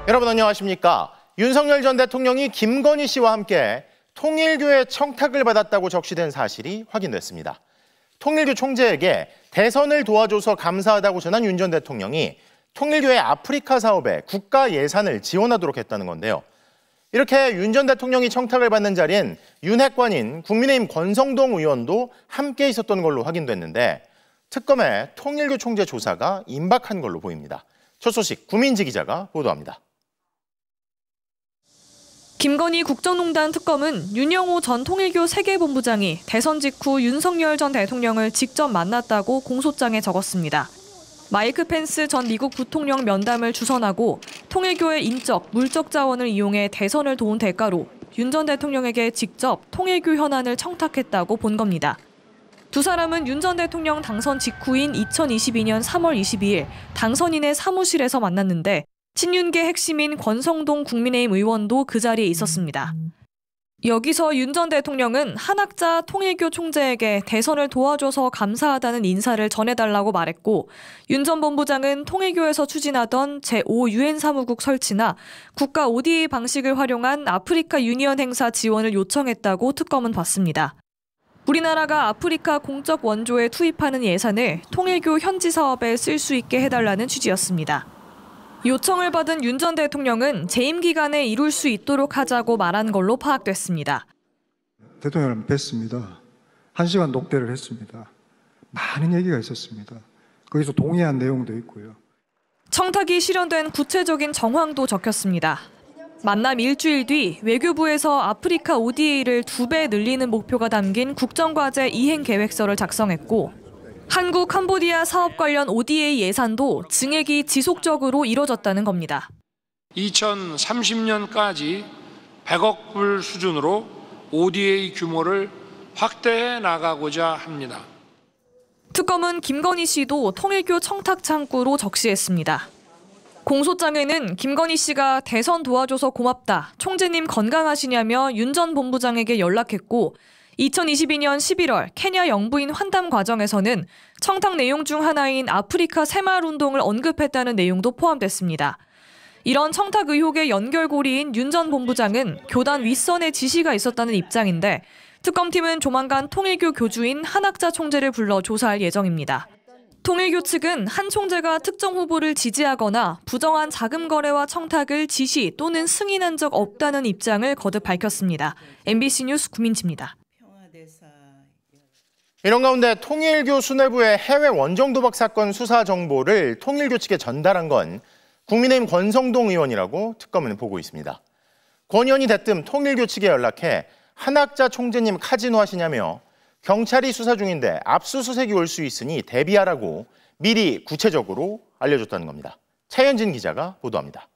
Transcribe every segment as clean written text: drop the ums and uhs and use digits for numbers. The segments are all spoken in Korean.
여러분 안녕하십니까? 윤석열 전 대통령이 김건희 씨와 함께 통일교의 청탁을 받았다고 적시된 사실이 확인됐습니다. 통일교 총재에게 대선을 도와줘서 감사하다고 전한 윤 전 대통령이 통일교의 아프리카 사업에 국가 예산을 지원하도록 했다는 건데요. 이렇게 윤 전 대통령이 청탁을 받는 자리엔 윤핵관인 국민의힘 권성동 의원도 함께 있었던 걸로 확인됐는데 특검의 통일교 총재 조사가 임박한 걸로 보입니다. 첫 소식 구민지 기자가 보도합니다. 김건희 국정농단 특검은 윤영호 전 통일교 세계본부장이 대선 직후 윤석열 전 대통령을 직접 만났다고 공소장에 적었습니다. 마이크 펜스 전 미국 부통령 면담을 주선하고 통일교의 인적, 물적 자원을 이용해 대선을 도운 대가로 윤 전 대통령에게 직접 통일교 현안을 청탁했다고 본 겁니다. 두 사람은 윤 전 대통령 당선 직후인 2022년 3월 22일 당선인의 사무실에서 만났는데 친윤계 핵심인 권성동 국민의힘 의원도 그 자리에 있었습니다. 여기서 윤 전 대통령은 한학자 통일교 총재에게 대선을 도와줘서 감사하다는 인사를 전해달라고 말했고 윤 전 본부장은 통일교에서 추진하던 제5 유엔 사무국 설치나 국가 ODA 방식을 활용한 아프리카 유니언 행사 지원을 요청했다고 특검은 봤습니다. 우리나라가 아프리카 공적 원조에 투입하는 예산을 통일교 현지 사업에 쓸 수 있게 해달라는 취지였습니다. 요청을 받은 윤 전 대통령은 재임 기간에 이룰 수 있도록 하자고 말한 걸로 파악됐습니다. 대통령을 뵀습니다. 1시간 녹대를 했습니다. 많은 얘기가 있었습니다. 거기서 동의한 내용도 있고요. 청탁이 실현된 구체적인 정황도 적혔습니다. 만남 일주일 뒤 외교부에서 아프리카 ODA를 2배 늘리는 목표가 담긴 국정과제 이행 계획서를 작성했고 한국 캄보디아 사업 관련 ODA 예산도 증액이 지속적으로 이뤄졌다는 겁니다. 2030년까지 100억 불 수준으로 ODA 규모를 확대해 나가고자 합니다. 특검은 김건희 씨도 통일교 청탁 창구로 적시했습니다. 공소장에는 김건희 씨가 대선 도와줘서 고맙다, 총재님 건강하시냐며 윤 전 본부장에게 연락했고 2022년 11월 케냐 영부인 환담 과정에서는 청탁 내용 중 하나인 아프리카 새마을운동을 언급했다는 내용도 포함됐습니다. 이런 청탁 의혹의 연결고리인 윤 전 본부장은 교단 윗선의 지시가 있었다는 입장인데 특검팀은 조만간 통일교 교주인 한학자 총재를 불러 조사할 예정입니다. 통일교 측은 한 총재가 특정 후보를 지지하거나 부정한 자금 거래와 청탁을 지시 또는 승인한 적 없다는 입장을 거듭 밝혔습니다. MBC 뉴스 구민지입니다. 이런 가운데 통일교 수뇌부의 해외 원정 도박 사건 수사 정보를 통일교 측에 전달한 건 국민의힘 권성동 의원이라고 특검은 보고 있습니다. 권 의원이 대뜸 통일교 측에 연락해 한학자 총재님 카지노 하시냐며 경찰이 수사 중인데 압수수색이 올 수 있으니 대비하라고 미리 구체적으로 알려줬다는 겁니다. 차현진 기자가 보도합니다.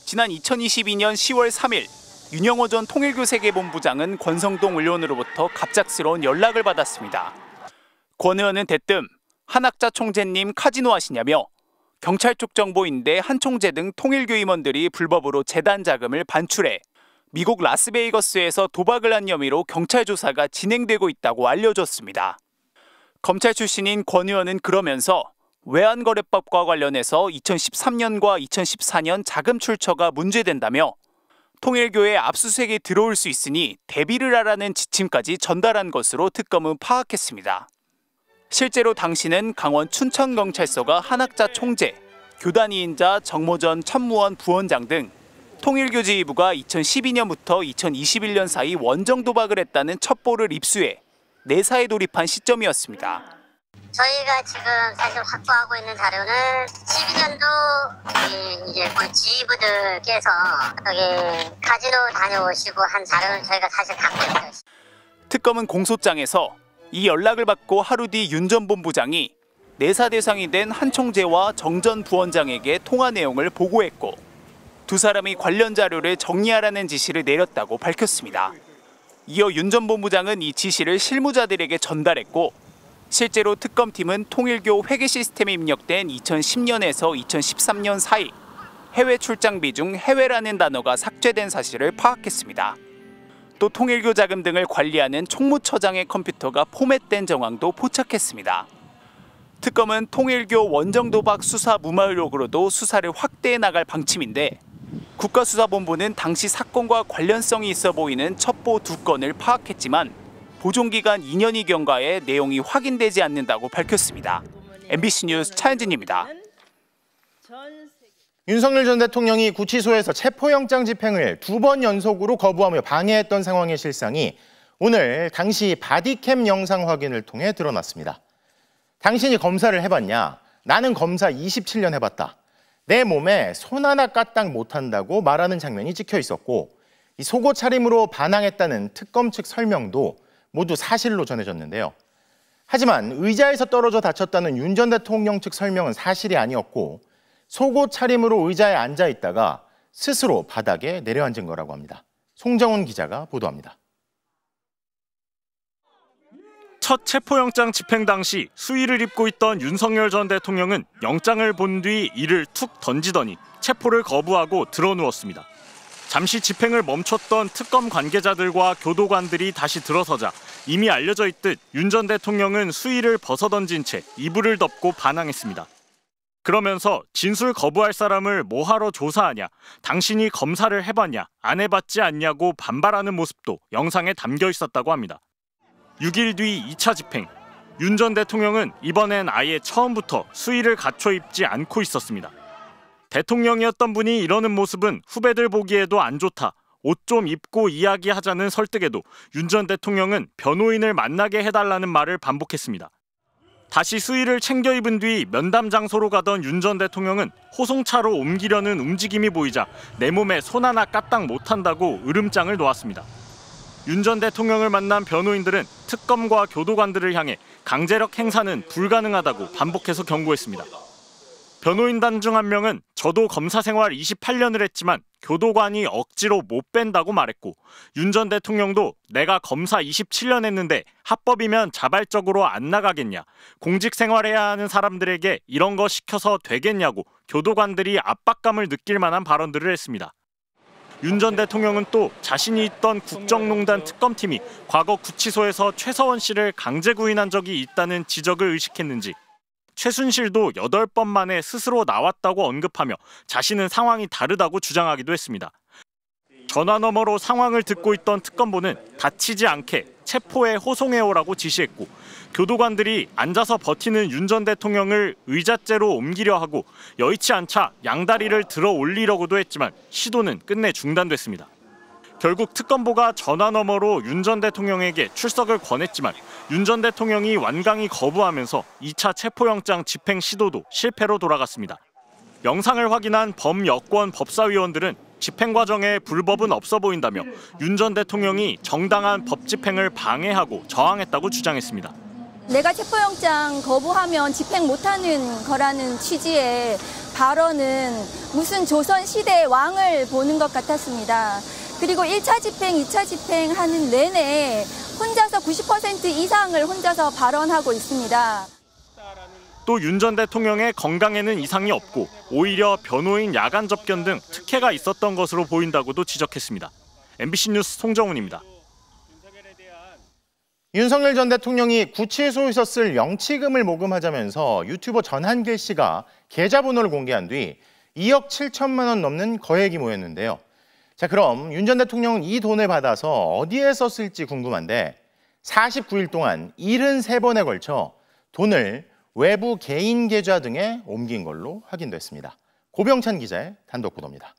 지난 2022년 10월 3일 윤영호 전 통일교 세계본부장은 권성동 의원으로부터 갑작스러운 연락을 받았습니다. 권 의원은 대뜸 한학자 총재님 카지노 하시냐며 경찰 쪽 정보인데 한 총재 등 통일교 임원들이 불법으로 재단 자금을 반출해 미국 라스베이거스에서 도박을 한 혐의로 경찰 조사가 진행되고 있다고 알려줬습니다. 검찰 출신인 권 의원은 그러면서 외환거래법과 관련해서 2013년과 2014년 자금 출처가 문제된다며 통일교에 압수수색이 들어올 수 있으니 대비를 하라는 지침까지 전달한 것으로 특검은 파악했습니다. 실제로 당시는 강원 춘천경찰서가 한학자 총재, 교단위인자 정모 전 천무원 부원장 등 통일교 지휘부가 2012년부터 2021년 사이 원정 도박을 했다는 첩보를 입수해 내사에 돌입한 시점이었습니다. 저희가 지금 사실 확보하고 있는 자료는 12년도 이제 지휘부들께서 여기 카지노 다녀오시고 한 자료는 저희가 사실 갖고 있어요. 특검은 공소장에서 이 연락을 받고 하루 뒤 윤 전 본부장이 내사 대상이 된 한 총재와 정 전 부원장에게 통화 내용을 보고했고 두 사람이 관련 자료를 정리하라는 지시를 내렸다고 밝혔습니다. 이어 윤 전 본부장은 이 지시를 실무자들에게 전달했고 실제로 특검팀은 통일교 회계 시스템에 입력된 2010년에서 2013년 사이 해외 출장비 중 해외라는 단어가 삭제된 사실을 파악했습니다. 또 통일교 자금 등을 관리하는 총무처장의 컴퓨터가 포맷된 정황도 포착했습니다. 특검은 통일교 원정도박 수사 무마 의혹으로도 수사를 확대해 나갈 방침인데 국가수사본부는 당시 사건과 관련성이 있어 보이는 첩보 2건을 파악했지만 보존기간 2년이 경과해 내용이 확인되지 않는다고 밝혔습니다. MBC 뉴스 차현진입니다. 윤석열 전 대통령이 구치소에서 체포영장 집행을 2번 연속으로 거부하며 방해했던 상황의 실상이 오늘 당시 바디캠 영상 확인을 통해 드러났습니다. 당신이 검사를 해봤냐? 나는 검사 27년 해봤다. 내 몸에 손 하나 까딱 못한다고 말하는 장면이 찍혀 있었고 이 속옷 차림으로 반항했다는 특검 측 설명도 모두 사실로 전해졌는데요. 하지만 의자에서 떨어져 다쳤다는 윤 전 대통령 측 설명은 사실이 아니었고 속옷 차림으로 의자에 앉아 있다가 스스로 바닥에 내려앉은 거라고 합니다. 송정훈 기자가 보도합니다. 첫 체포영장 집행 당시 수의를 입고 있던 윤석열 전 대통령은 영장을 본 뒤 이를 툭 던지더니 체포를 거부하고 드러누웠습니다. 잠시 집행을 멈췄던 특검 관계자들과 교도관들이 다시 들어서자 이미 알려져 있듯 윤 전 대통령은 수의를 벗어던진 채 이불을 덮고 반항했습니다. 그러면서 진술 거부할 사람을 뭐하러 조사하냐, 당신이 검사를 해봤냐, 안 해봤지 않냐고 반발하는 모습도 영상에 담겨 있었다고 합니다. 6일 뒤 2차 집행, 윤 전 대통령은 이번엔 아예 처음부터 수의를 갖춰 입지 않고 있었습니다. 대통령이었던 분이 이러는 모습은 후배들 보기에도 안 좋다, 옷 좀 입고 이야기하자는 설득에도 윤 전 대통령은 변호인을 만나게 해달라는 말을 반복했습니다. 다시 수의를 챙겨 입은 뒤 면담 장소로 가던 윤 전 대통령은 호송차로 옮기려는 움직임이 보이자 내 몸에 손 하나 까딱 못한다고 으름장을 놓았습니다. 윤 전 대통령을 만난 변호인들은 특검과 교도관들을 향해 강제력 행사는 불가능하다고 반복해서 경고했습니다. 변호인단 중 한 명은 저도 검사 생활 28년을 했지만 교도관이 억지로 못 뺀다고 말했고 윤 전 대통령도 내가 검사 27년 했는데 합법이면 자발적으로 안 나가겠냐, 공직 생활해야 하는 사람들에게 이런 거 시켜서 되겠냐고 교도관들이 압박감을 느낄 만한 발언들을 했습니다. 윤 전 대통령은 또 자신이 있던 국정농단 특검팀이 과거 구치소에서 최서원 씨를 강제 구인한 적이 있다는 지적을 의식했는지 최순실도 8번 만에 스스로 나왔다고 언급하며 자신은 상황이 다르다고 주장하기도 했습니다. 전화 너머로 상황을 듣고 있던 특검보는 다치지 않게 체포에 호송해오라고 지시했고 교도관들이 앉아서 버티는 윤 전 대통령을 의자째로 옮기려 하고 여의치 않자 양다리를 들어 올리려고도 했지만 시도는 끝내 중단됐습니다. 결국 특검보가 전화 너머로 윤 전 대통령에게 출석을 권했지만 윤 전 대통령이 완강히 거부하면서 2차 체포영장 집행 시도도 실패로 돌아갔습니다. 영상을 확인한 범여권 법사위원들은 집행 과정에 불법은 없어 보인다며 윤 전 대통령이 정당한 법 집행을 방해하고 저항했다고 주장했습니다. 내가 체포영장 거부하면 집행 못하는 거라는 취지의 발언은 무슨 조선시대 왕을 보는 것 같았습니다. 그리고 1차 집행, 2차 집행하는 내내 혼자서 90% 이상을 혼자서 발언하고 있습니다. 또 윤 전 대통령의 건강에는 이상이 없고 오히려 변호인 야간 접견 등 특혜가 있었던 것으로 보인다고도 지적했습니다. MBC 뉴스 송정훈입니다. 윤석열 전 대통령이 구치소에서 쓸 영치금을 모금하자면서 유튜버 전한길 씨가 계좌번호를 공개한 뒤 2억 7천만 원 넘는 거액이 모였는데요. 자, 그럼 윤 전 대통령은 이 돈을 받아서 어디에 썼을지 궁금한데 49일 동안 73번에 걸쳐 돈을 외부 개인 계좌 등에 옮긴 걸로 확인됐습니다. 고병찬 기자의 단독 보도입니다.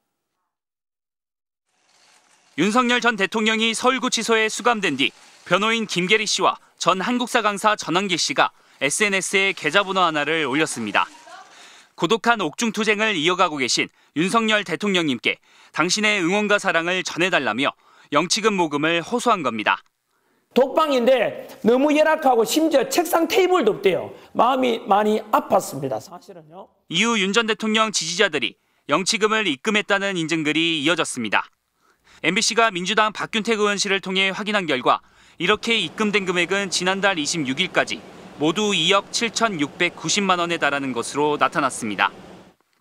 윤석열 전 대통령이 서울구치소에 수감된 뒤 변호인 김계리 씨와 전 한국사 강사 전한길 씨가 SNS에 계좌번호 하나를 올렸습니다. 고독한 옥중투쟁을 이어가고 계신 윤석열 대통령님께 당신의 응원과 사랑을 전해달라며 영치금 모금을 호소한 겁니다. 독방인데 너무 열악하고 심지어 책상 테이블도 없대요. 마음이 많이 아팠습니다. 사실은요. 이후 윤 전 대통령 지지자들이 영치금을 입금했다는 인증글이 이어졌습니다. MBC가 민주당 박균택 의원실을 통해 확인한 결과 이렇게 입금된 금액은 지난달 26일까지 모두 2억 7,690만 원에 달하는 것으로 나타났습니다.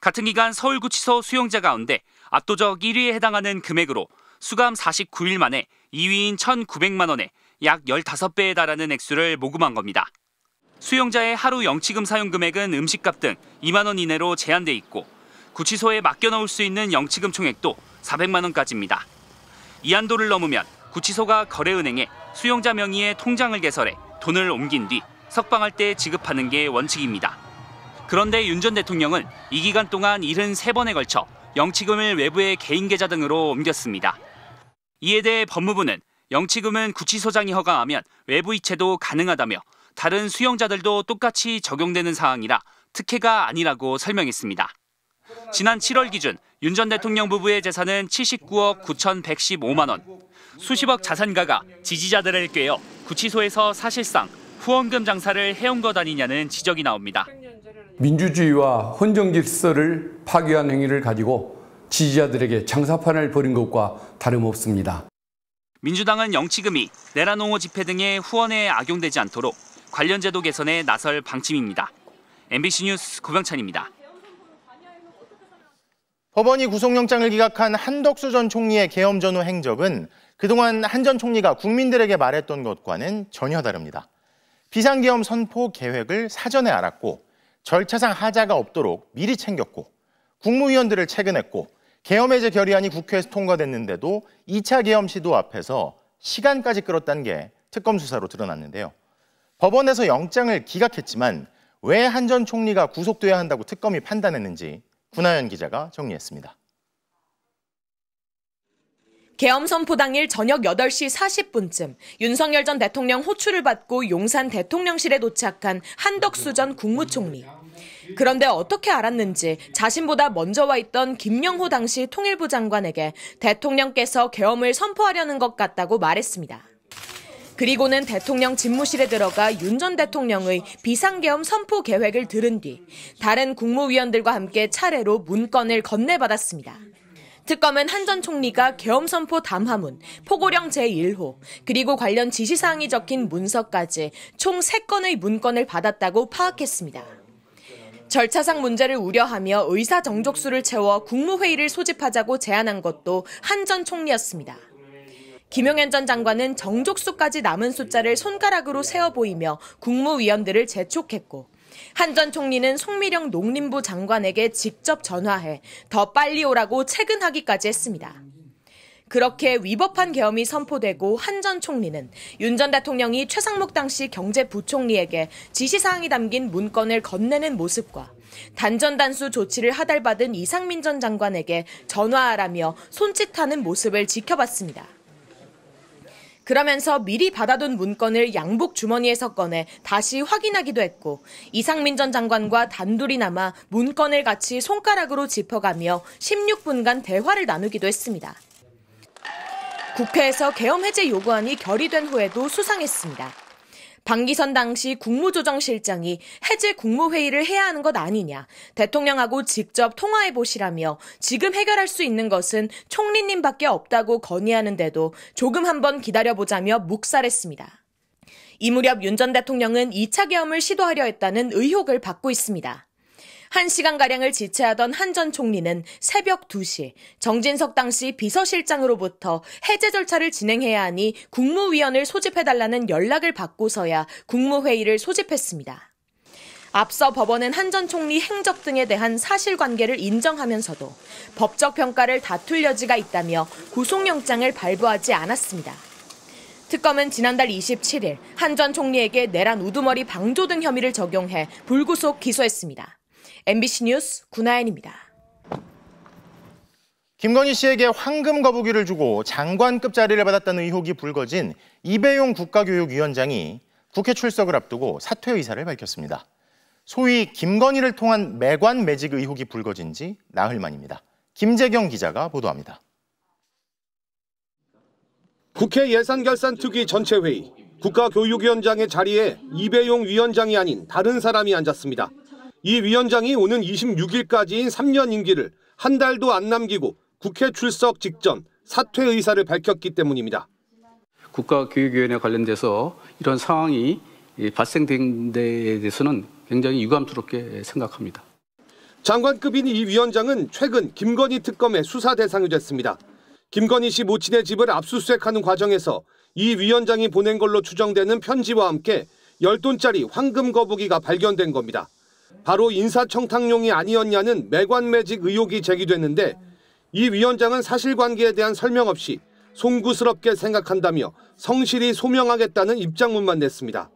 같은 기간 서울구치소 수용자 가운데 압도적 1위에 해당하는 금액으로 수감 49일 만에 2위인 1,900만 원에 약 15배에 달하는 액수를 모금한 겁니다. 수용자의 하루 영치금 사용 금액은 음식값 등 2만 원 이내로 제한돼 있고 구치소에 맡겨놓을 수 있는 영치금 총액도 400만 원까지입니다. 이 한도를 넘으면 구치소가 거래은행에 수용자 명의의 통장을 개설해 돈을 옮긴 뒤 석방할 때 지급하는 게 원칙입니다. 그런데 윤 전 대통령은 이 기간 동안 73번에 걸쳐 영치금을 외부의 개인 계좌 등으로 옮겼습니다. 이에 대해 법무부는 영치금은 구치소장이 허가하면 외부 이체도 가능하다며 다른 수용자들도 똑같이 적용되는 사항이라 특혜가 아니라고 설명했습니다. 지난 7월 기준 윤 전 대통령 부부의 재산은 79억 9,115만 원. 수십억 자산가가 지지자들을 꾀어 구치소에서 사실상 후원금 장사를 해온 것 아니냐는 지적이 나옵니다. 민주주의와 헌정 질서를 파괴한 행위를 가지고 지지자들에게 장사판을 벌인 것과 다름없습니다. 민주당은 영치금이 내란 옹호 집회 등의 후원에 악용되지 않도록 관련 제도 개선에 나설 방침입니다. MBC 뉴스 고병찬입니다. 법원이 구속영장을 기각한 한덕수 전 총리의 계엄 전후 행적은 그동안 한 전 총리가 국민들에게 말했던 것과는 전혀 다릅니다. 비상계엄 선포 계획을 사전에 알았고 절차상 하자가 없도록 미리 챙겼고 국무위원들을 체근했고 계엄 해제 결의안이 국회에서 통과됐는데도 2차 계엄 시도 앞에서 시간까지 끌었다는 게 특검 수사로 드러났는데요. 법원에서 영장을 기각했지만 왜 한 전 총리가 구속돼야 한다고 특검이 판단했는지 구나연 기자가 정리했습니다. 계엄 선포 당일 저녁 8시 40분쯤 윤석열 전 대통령 호출을 받고 용산 대통령실에 도착한 한덕수 전 국무총리. 그런데 어떻게 알았는지 자신보다 먼저 와 있던 김영호 당시 통일부 장관에게 대통령께서 계엄을 선포하려는 것 같다고 말했습니다. 그리고는 대통령 집무실에 들어가 윤 전 대통령의 비상계엄 선포 계획을 들은 뒤 다른 국무위원들과 함께 차례로 문건을 건네받았습니다. 특검은 한 전 총리가 계엄 선포 담화문, 포고령 제1호, 그리고 관련 지시사항이 적힌 문서까지 총 3건의 문건을 받았다고 파악했습니다. 절차상 문제를 우려하며 의사 정족수를 채워 국무회의를 소집하자고 제안한 것도 한 전 총리였습니다. 김용현 전 장관은 정족수까지 남은 숫자를 손가락으로 세어 보이며 국무위원들을 재촉했고 한 전 총리는 송미령 농림부 장관에게 직접 전화해 더 빨리 오라고 체근하기까지 했습니다. 그렇게 위법한 계엄이 선포되고 한 전 총리는 윤 전 대통령이 최상목 당시 경제부총리에게 지시사항이 담긴 문건을 건네는 모습과 단전단수 조치를 하달받은 이상민 전 장관에게 전화하라며 손짓하는 모습을 지켜봤습니다. 그러면서 미리 받아둔 문건을 양복 주머니에서 꺼내 다시 확인하기도 했고 이상민 전 장관과 단둘이 남아 문건을 같이 손가락으로 짚어가며 16분간 대화를 나누기도 했습니다. 국회에서 계엄 해제 요구안이 결의된 후에도 수상했습니다. 방기선 당시 국무조정실장이 해제 국무회의를 해야 하는 것 아니냐, 대통령하고 직접 통화해보시라며 지금 해결할 수 있는 것은 총리님밖에 없다고 건의하는데도 조금 한번 기다려보자며 묵살했습니다. 이 무렵 윤 전 대통령은 2차 계엄을 시도하려 했다는 의혹을 받고 있습니다. 1시간가량을 지체하던 한 전 총리는 새벽 2시 정진석 당시 비서실장으로부터 해제 절차를 진행해야 하니 국무위원을 소집해달라는 연락을 받고서야 국무회의를 소집했습니다. 앞서 법원은 한 전 총리 행적 등에 대한 사실관계를 인정하면서도 법적 평가를 다툴 여지가 있다며 구속영장을 발부하지 않았습니다. 특검은 지난달 27일 한 전 총리에게 내란 우두머리 방조 등 혐의를 적용해 불구속 기소했습니다. MBC 뉴스 구나연입니다. 김건희 씨에게 황금 거북이를 주고 장관급 자리를 받았다는 의혹이 불거진 이배용 국가교육위원장이 국회 출석을 앞두고 사퇴 의사를 밝혔습니다. 소위 김건희를 통한 매관 매직 의혹이 불거진 지 나흘 만입니다. 김재경 기자가 보도합니다. 국회 예산결산특위 전체회의, 국가교육위원장의 자리에 이배용 위원장이 아닌 다른 사람이 앉았습니다. 이 위원장이 오는 26일까지인 3년 임기를 한 달도 안 남기고 국회 출석 직전 사퇴 의사를 밝혔기 때문입니다. 국가교육위원회 관련돼서 이런 상황이 발생된 데에 대해서는 굉장히 유감스럽게 생각합니다. 장관급인 이 위원장은 최근 김건희 특검의 수사 대상이 됐습니다. 김건희 씨 모친의 집을 압수수색하는 과정에서 이 위원장이 보낸 걸로 추정되는 편지와 함께 10돈짜리 황금 거북이가 발견된 겁니다. 바로 인사청탁용이 아니었냐는 매관매직 의혹이 제기됐는데 이 위원장은 사실관계에 대한 설명 없이 송구스럽게 생각한다며 성실히 소명하겠다는 입장문만 냈습니다.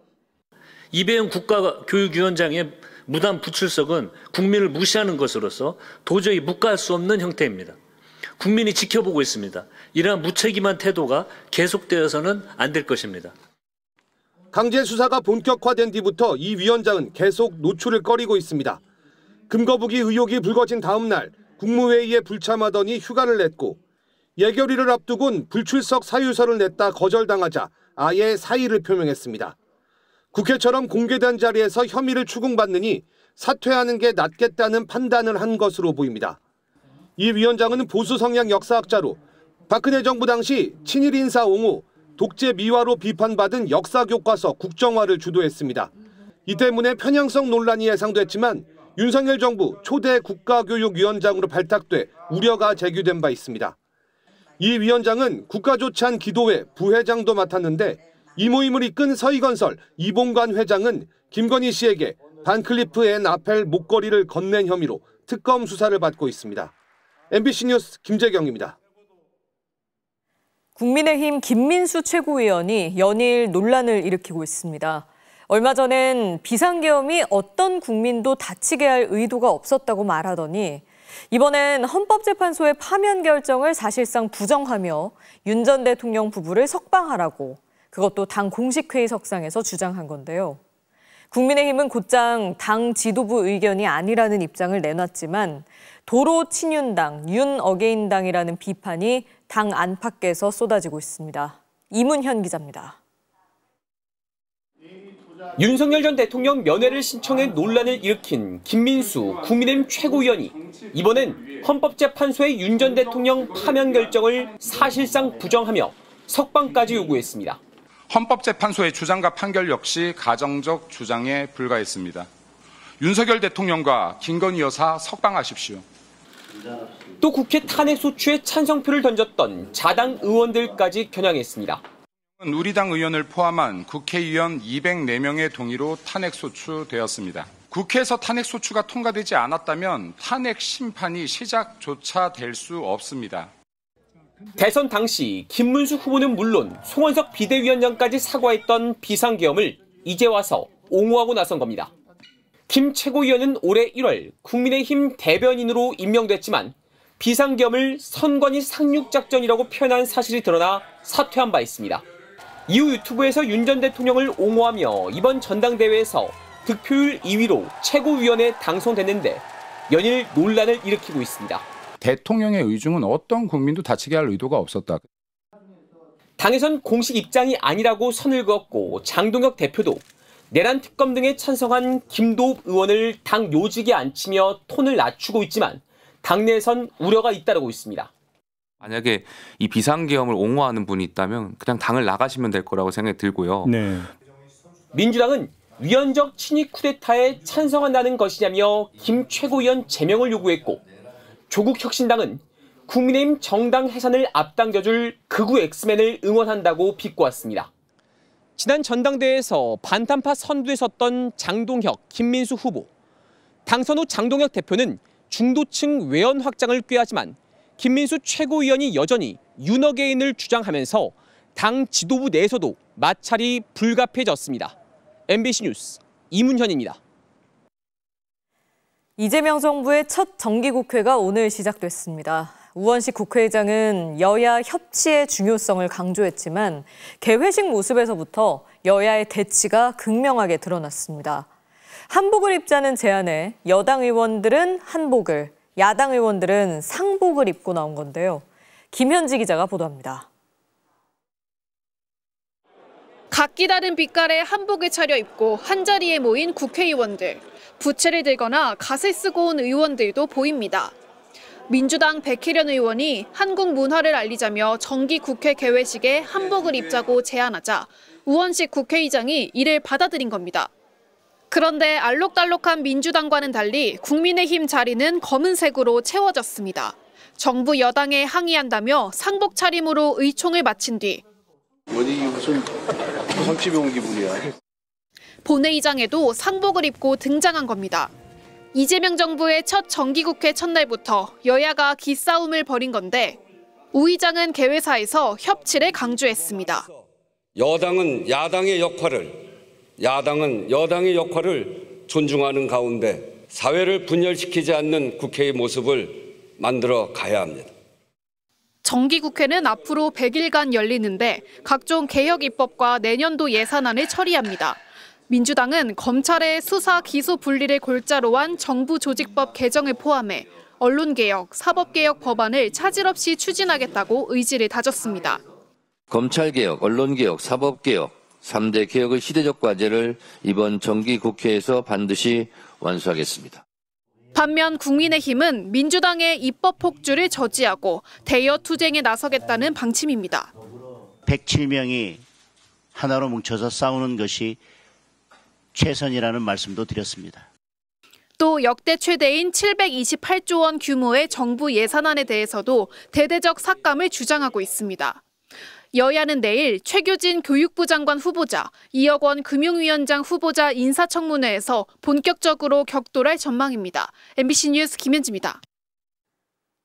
이배용 국가교육위원장의 무단 부출석은 국민을 무시하는 것으로서 도저히 묵과할 수 없는 형태입니다. 국민이 지켜보고 있습니다. 이러한 무책임한 태도가 계속되어서는 안 될 것입니다. 강제 수사가 본격화된 뒤부터 이 위원장은 계속 노출을 꺼리고 있습니다. 금거북이 의혹이 불거진 다음 날 국무회의에 불참하더니 휴가를 냈고 예결위를 앞두곤 불출석 사유서를 냈다 거절당하자 아예 사의를 표명했습니다. 국회처럼 공개된 자리에서 혐의를 추궁받느니 사퇴하는 게 낫겠다는 판단을 한 것으로 보입니다. 이 위원장은 보수 성향 역사학자로 박근혜 정부 당시 친일 인사 옹호, 독재 미화로 비판받은 역사교과서 국정화를 주도했습니다. 이 때문에 편향성 논란이 예상됐지만 윤석열 정부 초대 국가교육위원장으로 발탁돼 우려가 제기된 바 있습니다. 이 위원장은 국가조찬 기도회 부회장도 맡았는데 이 모임을 이끈 서희건설 이봉관 회장은 김건희 씨에게 반클리프 앤 아펠 목걸이를 건넨 혐의로 특검 수사를 받고 있습니다. MBC 뉴스 김재경입니다. 국민의힘 김민수 최고위원이 연일 논란을 일으키고 있습니다. 얼마 전엔 비상계엄이 어떤 국민도 다치게 할 의도가 없었다고 말하더니 이번엔 헌법재판소의 파면 결정을 사실상 부정하며 윤 전 대통령 부부를 석방하라고 그것도 당 공식회의석상에서 주장한 건데요. 국민의힘은 곧장 당 지도부 의견이 아니라는 입장을 내놨지만 도로 친윤당, 윤 어게인당이라는 비판이 당 안팎에서 쏟아지고 있습니다. 이문현 기자입니다. 윤석열 전 대통령 면회를 신청해 논란을 일으킨 김민수 국민의힘 최고위원이 이번엔 헌법재판소의 윤 전 대통령 파면 결정을 사실상 부정하며 석방까지 요구했습니다. 헌법재판소의 주장과 판결 역시 가정적 주장에 불과했습니다. 윤석열 대통령과 김건희 여사 석방하십시오. 또 국회 탄핵소추에 찬성표를 던졌던 자당 의원들까지 겨냥했습니다. 우리 당 의원을 포함한 국회의원 204명의 동의로 탄핵소추되었습니다. 국회에서 탄핵소추가 통과되지 않았다면 탄핵 심판이 시작조차 될 수 없습니다. 대선 당시 김문수 후보는 물론 송원석 비대위원장까지 사과했던 비상계엄을 이제 와서 옹호하고 나선 겁니다. 김 최고위원은 올해 1월 국민의힘 대변인으로 임명됐지만 비상계엄을 선관위 상륙작전이라고 표현한 사실이 드러나 사퇴한 바 있습니다. 이후 유튜브에서 윤 전 대통령을 옹호하며 이번 전당대회에서 득표율 2위로 최고위원에 당선됐는데 연일 논란을 일으키고 있습니다. 대통령의 의중은 어떤 국민도 다치게 할 의도가 없었다. 당에선 공식 입장이 아니라고 선을 그었고 장동혁 대표도 내란 특검 등에 찬성한 김도읍 의원을 당 요직에 앉히며 톤을 낮추고 있지만 당내에선 우려가 잇따르고 있습니다. 만약에 이 비상계엄을 옹호하는 분이 있다면 그냥 당을 나가시면 될 거라고 생각이 들고요. 네. 민주당은 위헌적 친위 쿠데타에 찬성한다는 것이냐며 김 최고위원 제명을 요구했고 조국혁신당은 국민의힘 정당 해산을 앞당겨줄 극우 엑스맨을 응원한다고 비꼬았습니다. 지난 전당대회에서 반탄파 선두에 섰던 장동혁, 김민수 후보. 당선 후 장동혁 대표는 중도층 외연 확장을 꾀하지만 김민수 최고위원이 여전히 윤어게인을 주장하면서 당 지도부 내에서도 마찰이 불가피해졌습니다. MBC 뉴스 이문현입니다. 이재명 정부의 첫 정기국회가 오늘 시작됐습니다. 우원식 국회의장은 여야 협치의 중요성을 강조했지만 개회식 모습에서부터 여야의 대치가 극명하게 드러났습니다. 한복을 입자는 제안에 여당 의원들은 한복을, 야당 의원들은 상복을 입고 나온 건데요. 김현지 기자가 보도합니다. 각기 다른 빛깔의 한복을 차려입고 한자리에 모인 국회의원들. 부채를 들거나 갓을 쓰고 온 의원들도 보입니다. 민주당 백혜련 의원이 한국 문화를 알리자며 정기국회 개회식에 한복을 입자고 제안하자 우원식 국회의장이 이를 받아들인 겁니다. 그런데 알록달록한 민주당과는 달리 국민의힘 자리는 검은색으로 채워졌습니다. 정부 여당에 항의한다며 상복 차림으로 의총을 마친 뒤 어디 무슨 정치병 기분이야. 본회의장에도 상복을 입고 등장한 겁니다. 이재명 정부의 첫 정기국회 첫날부터 여야가 기싸움을 벌인 건데 우 의장은 개회사에서 협치를 강조했습니다. 여당은 야당의 역할을, 야당은 여당의 역할을 존중하는 가운데 사회를 분열시키지 않는 국회의 모습을 만들어 가야 합니다. 정기국회는 앞으로 100일간 열리는데 각종 개혁 입법과 내년도 예산안을 처리합니다. 민주당은 검찰의 수사 기소 분리를 골자로 한 정부 조직법 개정을 포함해 언론개혁, 사법개혁 법안을 차질 없이 추진하겠다고 의지를 다졌습니다. 검찰개혁, 언론개혁, 사법개혁 3대 개혁의 시대적 과제를 이번 정기국회에서 반드시 완수하겠습니다. 반면 국민의힘은 민주당의 입법 폭주를 저지하고 대여 투쟁에 나서겠다는 방침입니다. 107명이 하나로 뭉쳐서 싸우는 것이 최선이라는 말씀도 드렸습니다. 또 역대 최대인 728조 원 규모의 정부 예산안에 대해서도 대대적 삭감을 주장하고 있습니다. 여야는 내일 최규진 교육부 장관 후보자, 이혁원 금융위원장 후보자 인사청문회에서 본격적으로 격돌할 전망입니다. MBC 뉴스 김현지입니다.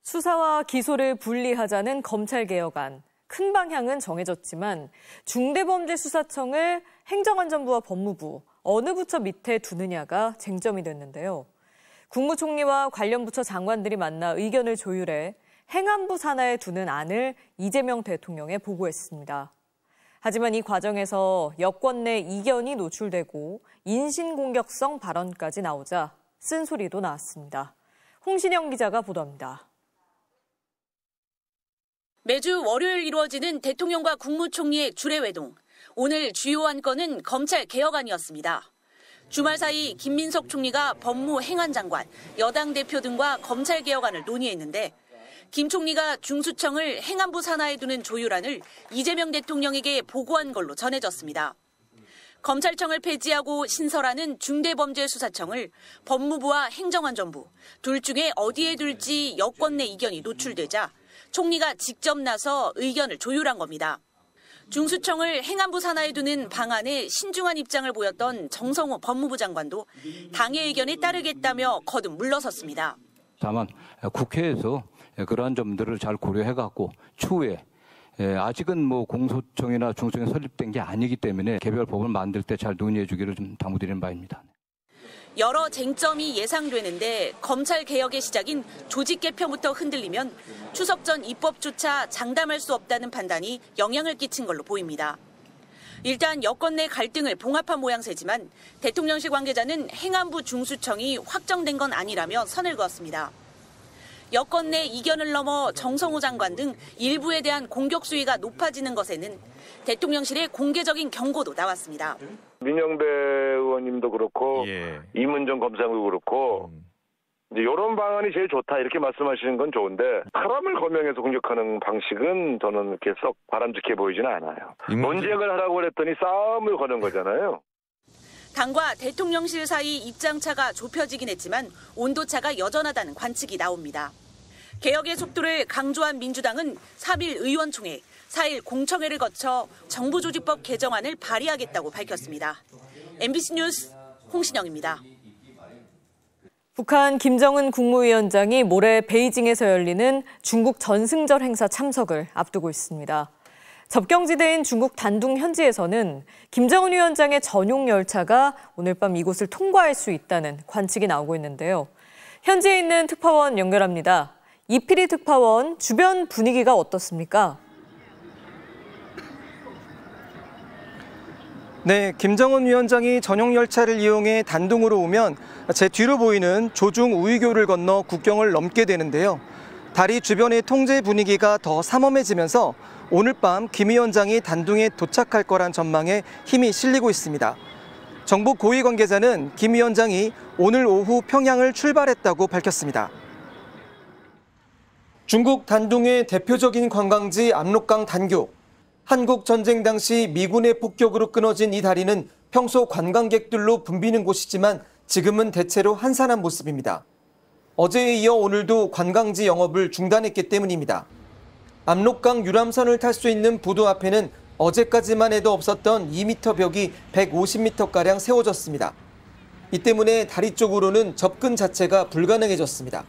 수사와 기소를 분리하자는 검찰개혁안. 큰 방향은 정해졌지만 중대범죄수사청을 행정안전부와 법무부, 어느 부처 밑에 두느냐가 쟁점이 됐는데요. 국무총리와 관련 부처 장관들이 만나 의견을 조율해 행안부 산하에 두는 안을 이재명 대통령에 보고했습니다. 하지만 이 과정에서 여권 내 이견이 노출되고 인신공격성 발언까지 나오자 쓴소리도 나왔습니다. 홍신영 기자가 보도합니다. 매주 월요일 이루어지는 대통령과 국무총리의 주례회동. 오늘 주요 안건은 검찰 개혁안이었습니다. 주말 사이 김민석 총리가 법무 행안장관, 여당 대표 등과 검찰 개혁안을 논의했는데 김 총리가 중수청을 행안부 산하에 두는 조율안을 이재명 대통령에게 보고한 걸로 전해졌습니다. 검찰청을 폐지하고 신설하는 중대범죄수사청을 법무부와 행정안전부, 둘 중에 어디에 둘지 여권 내 이견이 노출되자 총리가 직접 나서 의견을 조율한 겁니다. 중수청을 행안부 산하에 두는 방안에 신중한 입장을 보였던 정성호 법무부 장관도 당의 의견에 따르겠다며 거듭 물러섰습니다. 다만 국회에서 그러한 점들을 잘 고려해갖고 추후에 아직은 공소청이나 중수청이 설립된 게 아니기 때문에 개별 법을 만들 때 잘 논의해 주기를 좀 당부드리는 바입니다. 여러 쟁점이 예상되는데 검찰 개혁의 시작인 조직 개편부터 흔들리면 추석 전 입법조차 장담할 수 없다는 판단이 영향을 끼친 걸로 보입니다. 일단 여권 내 갈등을 봉합한 모양새지만 대통령실 관계자는 행안부 중수청이 확정된 건 아니라며 선을 그었습니다. 여권 내 이견을 넘어 정성호 장관 등 일부에 대한 공격 수위가 높아지는 것에는 대통령실의 공개적인 경고도 나왔습니다. 민영배 의원님도 그렇고 이문정 검사도 그렇고 이제 이런 방안이 제일 좋다 이렇게 말씀하시는 건 좋은데 사람을 거명해서 공격하는 방식은 저는 이렇게 썩 바람직해 보이지는 않아요. 논쟁을 하라고 그랬더니 싸움을 거는 거잖아요. 당과 대통령실 사이 입장차가 좁혀지긴 했지만 온도차가 여전하다는 관측이 나옵니다. 개혁의 속도를 강조한 민주당은 3일 의원총회, 4일 공청회를 거쳐 정부조직법 개정안을 발의하겠다고 밝혔습니다. MBC 뉴스 홍신영입니다. 북한 김정은 국무위원장이 모레 베이징에서 열리는 중국 전승절 행사 참석을 앞두고 있습니다. 접경지대인 중국 단둥 현지에서는 김정은 위원장의 전용 열차가 오늘 밤 이곳을 통과할 수 있다는 관측이 나오고 있는데요. 현지에 있는 특파원 연결합니다. 이필희 특파원, 주변 분위기가 어떻습니까? 네, 김정은 위원장이 전용 열차를 이용해 단둥으로 오면 제 뒤로 보이는 조중 우이교를 건너 국경을 넘게 되는데요. 다리 주변의 통제 분위기가 더 삼엄해지면서 오늘 밤 김 위원장이 단둥에 도착할 거란 전망에 힘이 실리고 있습니다. 정부 고위 관계자는 김 위원장이 오늘 오후 평양을 출발했다고 밝혔습니다. 중국 단둥의 대표적인 관광지 압록강 단교. 한국 전쟁 당시 미군의 폭격으로 끊어진 이 다리는 평소 관광객들로 붐비는 곳이지만 지금은 대체로 한산한 모습입니다. 어제에 이어 오늘도 관광지 영업을 중단했기 때문입니다. 압록강 유람선을 탈 수 있는 부도 앞에는 어제까지만 해도 없었던 2m 벽이 150m가량 세워졌습니다. 이 때문에 다리 쪽으로는 접근 자체가 불가능해졌습니다.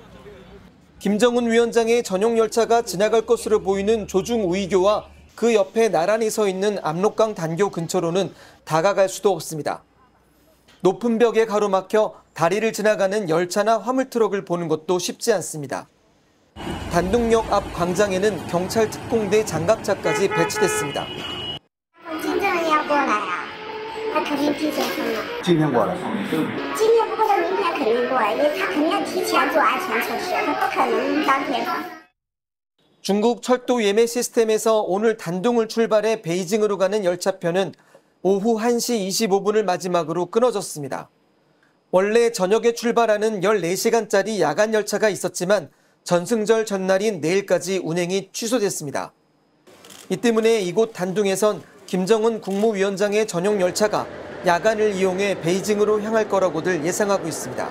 김정은 위원장의 전용 열차가 지나갈 것으로 보이는 조중 우이교와 그 옆에 나란히 서 있는 압록강 단교 근처로는 다가갈 수도 없습니다. 높은 벽에 가로막혀 다리를 지나가는 열차나 화물트럭을 보는 것도 쉽지 않습니다. 단둥역 앞 광장에는 경찰 특공대 장갑차까지 배치됐습니다. 중국 철도 예매 시스템에서 오늘 단둥을 출발해 베이징으로 가는 열차편은 오후 1시 25분을 마지막으로 끊어졌습니다. 원래 저녁에 출발하는 14시간짜리 야간 열차가 있었지만 전승절 전날인 내일까지 운행이 취소됐습니다. 이 때문에 이곳 단둥에선 김정은 국무위원장의 전용 열차가 야간을 이용해 베이징으로 향할 거라고들 예상하고 있습니다.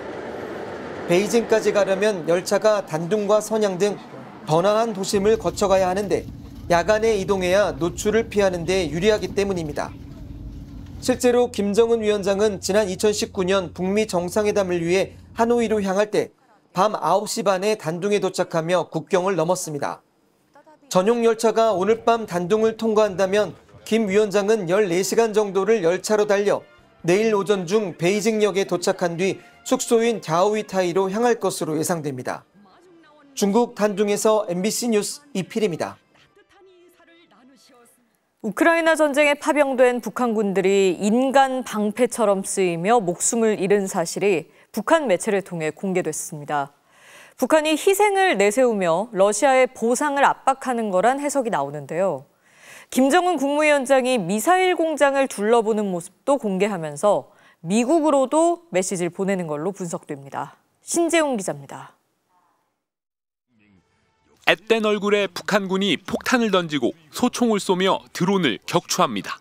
베이징까지 가려면 열차가 단둥과 선양 등 번화한 도심을 거쳐가야 하는데 야간에 이동해야 노출을 피하는 데 유리하기 때문입니다. 실제로 김정은 위원장은 지난 2019년 북미 정상회담을 위해 하노이로 향할 때 밤 9시 반에 단둥에 도착하며 국경을 넘었습니다. 전용 열차가 오늘 밤 단둥을 통과한다면 김 위원장은 14시간 정도를 열차로 달려 내일 오전 중 베이징역에 도착한 뒤 숙소인 갸오위타이로 향할 것으로 예상됩니다. 중국 단둥에서 MBC 뉴스 이필입니다. 우크라이나 전쟁에 파병된 북한군들이 인간 방패처럼 쓰이며 목숨을 잃은 사실이 북한 매체를 통해 공개됐습니다. 북한이 희생을 내세우며 러시아의 보상을 압박하는 거란 해석이 나오는데요. 김정은 국무위원장이 미사일 공장을 둘러보는 모습도 공개하면서 미국으로도 메시지를 보내는 걸로 분석됩니다. 신재웅 기자입니다. 앳된 얼굴에 북한군이 폭탄을 던지고 소총을 쏘며 드론을 격추합니다.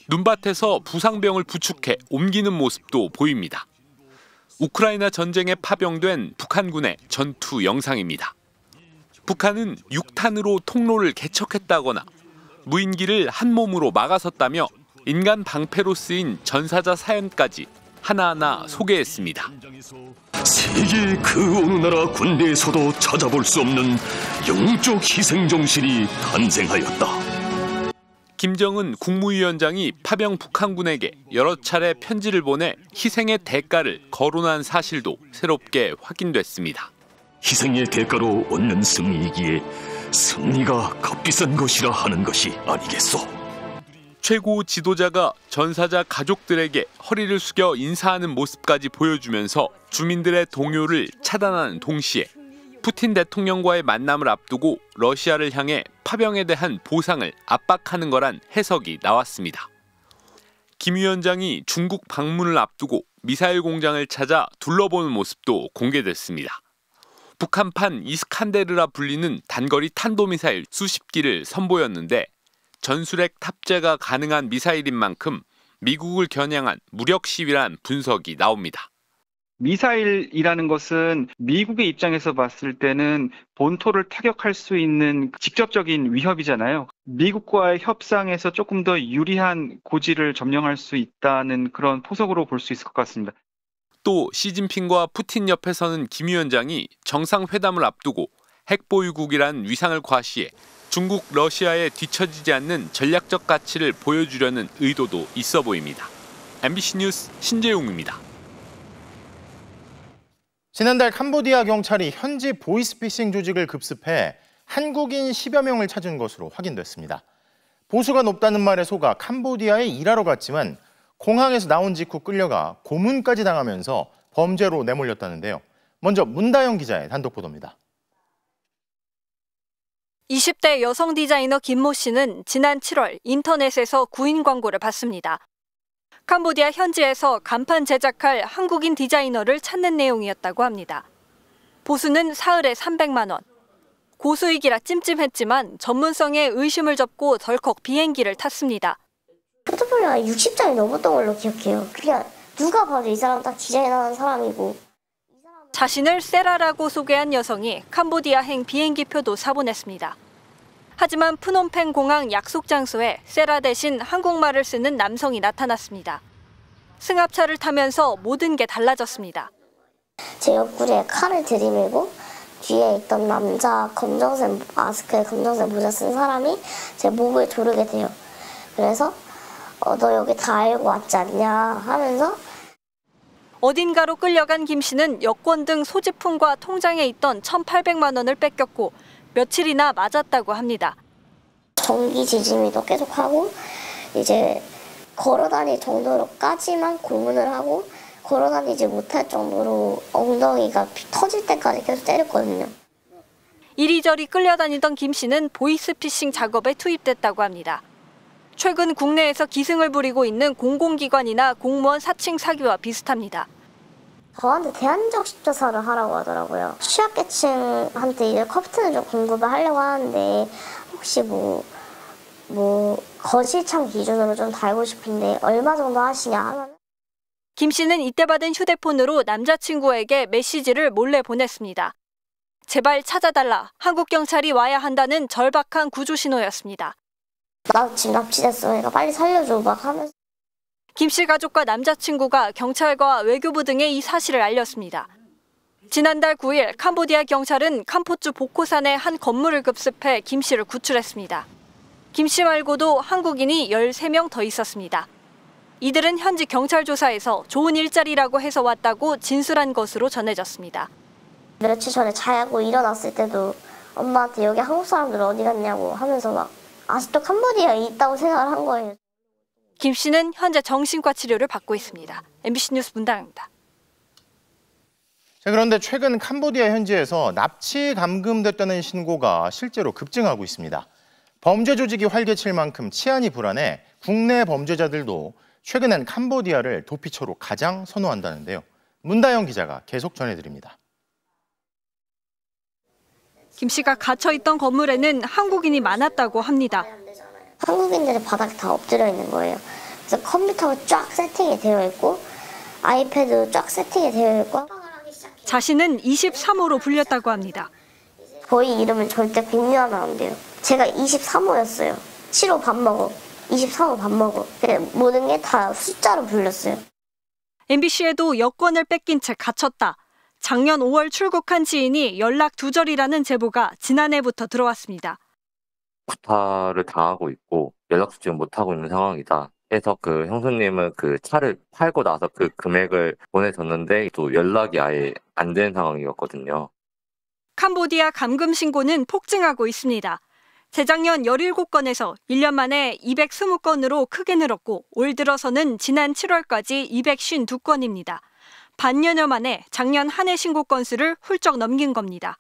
눈밭에서 부상병을 부축해 옮기는 모습도 보입니다. 우크라이나 전쟁에 파병된 북한군의 전투 영상입니다. 북한은 6탄으로 통로를 개척했다거나 무인기를 한 몸으로 막아섰다며 인간 방패로 쓰인 전사자 사연까지 하나하나 소개했습니다. 세계 그 어느 나라 군대에서도 찾아볼 수 없는 영적 희생 정신이 탄생하였다. 김정은 국무위원장이 파병 북한군에게 여러 차례 편지를 보내 희생의 대가를 거론한 사실도 새롭게 확인됐습니다. 희생의 대가로 얻는 승리이기에 승리가 값비싼 것이라 하는 것이 아니겠소. 최고 지도자가 전사자 가족들에게 허리를 숙여 인사하는 모습까지 보여주면서 주민들의 동요를 차단하는 동시에 푸틴 대통령과의 만남을 앞두고 러시아를 향해 파병에 대한 보상을 압박하는 거란 해석이 나왔습니다. 김 위원장이 중국 방문을 앞두고 미사일 공장을 찾아 둘러보는 모습도 공개됐습니다. 북한판 이스칸데르라 불리는 단거리 탄도미사일 수십 기를 선보였는데 전술핵 탑재가 가능한 미사일인 만큼 미국을 겨냥한 무력 시위란 분석이 나옵니다. 미사일이라는 것은 미국의 입장에서 봤을 때는 본토를 타격할 수 있는 직접적인 위협이잖아요. 미국과의 협상에서 조금 더 유리한 고지를 점령할 수 있다는 그런 포석으로 볼 수 있을 것 같습니다. 또 시진핑과 푸틴 옆에 서는 김 위원장이 정상회담을 앞두고 핵보유국이란 위상을 과시해 중국, 러시아에 뒤처지지 않는 전략적 가치를 보여주려는 의도도 있어 보입니다. MBC 뉴스 신재용입니다. 지난달 캄보디아 경찰이 현지 보이스피싱 조직을 급습해 한국인 10여 명을 찾은 것으로 확인됐습니다. 보수가 높다는 말에 속아 캄보디아에 일하러 갔지만 공항에서 나온 직후 끌려가 고문까지 당하면서 범죄로 내몰렸다는데요. 먼저 문다영 기자의 단독 보도입니다. 20대 여성 디자이너 김모 씨는 지난 7월 인터넷에서 구인 광고를 받습니다. 캄보디아 현지에서 간판 제작할 한국인 디자이너를 찾는 내용이었다고 합니다. 보수는 사흘에 300만 원. 고수익이라 찜찜했지만 전문성에 의심을 접고 덜컥 비행기를 탔습니다. 포트폴리오가 60장이 넘었던 걸로 기억해요. 그냥 누가 봐도 이 사람 딱 디자인하는 사람이고. 자신을 세라라고 소개한 여성이 캄보디아행 비행기표도 사보냈습니다. 하지만 프놈펜 공항 약속 장소에 세라 대신 한국말을 쓰는 남성이 나타났습니다. 승합차를 타면서 모든 게 달라졌습니다. 제 옆구리에 칼을 들이밀고 뒤에 있던 남자 검정색 마스크에 검정색 모자 쓴 사람이 제 목을 조르게 돼요. 그래서 너 여기 다 알고 왔지 않냐 하면서 어딘가로 끌려간 김 씨는 여권 등 소지품과 통장에 있던 1,800만 원을 뺏겼고 며칠이나 맞았다고 합니다. 전기 지짐이도 계속하고 이제 걸어다닐 정도로까지만 고문을 하고 걸어다니지 못할 정도로 엉덩이가 터질 때까지 계속 때렸거든요. 이리저리 끌려다니던 김 씨는 보이스피싱 작업에 투입됐다고 합니다. 최근 국내에서 기승을 부리고 있는 공공기관이나 공무원 사칭 사기와 비슷합니다. 저한테 대안적 십조사를 하라고 하더라고요. 취약계층한테 이제 커피는 좀 공급을 하려고 하는데 혹시 뭐 거실창 기준으로 좀 달고 싶은데 얼마 정도 하시냐 하면 김 씨는 이때 받은 휴대폰으로 남자친구에게 메시지를 몰래 보냈습니다. 제발 찾아달라, 한국 경찰이 와야 한다는 절박한 구조 신호였습니다. 나 지금 납치됐어, 그러니까 빨리 살려줘 막 하면서. 김 씨 가족과 남자친구가 경찰과 외교부 등에 이 사실을 알렸습니다. 지난달 9일 캄보디아 경찰은 캄포주 보코산의 한 건물을 급습해 김 씨를 구출했습니다. 김 씨 말고도 한국인이 13명 더 있었습니다. 이들은 현지 경찰 조사에서 좋은 일자리라고 해서 왔다고 진술한 것으로 전해졌습니다. 며칠 전에 자고 일어났을 때도 엄마한테 여기 한국 사람들 어디 갔냐고 하면서 막 아직도 캄보디아에 있다고 생각을 한 거예요. 김 씨는 현재 정신과 치료를 받고 있습니다. MBC 뉴스 문다영입니다. 자, 그런데 최근 캄보디아 현지에서 납치 감금됐다는 신고가 실제로 급증하고 있습니다. 범죄 조직이 활개칠 만큼 치안이 불안해 국내 범죄자들도 최근엔 캄보디아를 도피처로 가장 선호한다는데요. 문다영 기자가 계속 전해드립니다. 김 씨가 갇혀있던 건물에는 한국인이 많았다고 합니다. 한국인들이 바닥에 다 엎드려 있는 거예요. 그래서 컴퓨터가 쫙 세팅이 되어 있고 아이패드 쫙 세팅이 되어 있고 자신은 23호로 불렸다고 합니다. 저희 이름은 절대 공유하면 안 돼요. 제가 23호였어요. 7호 밥 먹어. 23호 밥 먹어. 모든 게 다 숫자로 불렸어요. MBC에도 여권을 뺏긴 채 갇혔다. 작년 5월 출국한 지인이 연락 두절이라는 제보가 지난해부터 들어왔습니다. 구타를 당하고 있고 연락도 지금 못하고 있는 상황이다. 해서 그 형수님은 그 차를 팔고 나서 그 금액을 보내줬는데 또 연락이 아예 안 되는 상황이었거든요. 캄보디아 감금 신고는 폭증하고 있습니다. 재작년 17건에서 1년 만에 220건으로 크게 늘었고 올 들어서는 지난 7월까지 252건입니다. 반년여 만에 작년 한 해 신고 건수를 훌쩍 넘긴 겁니다.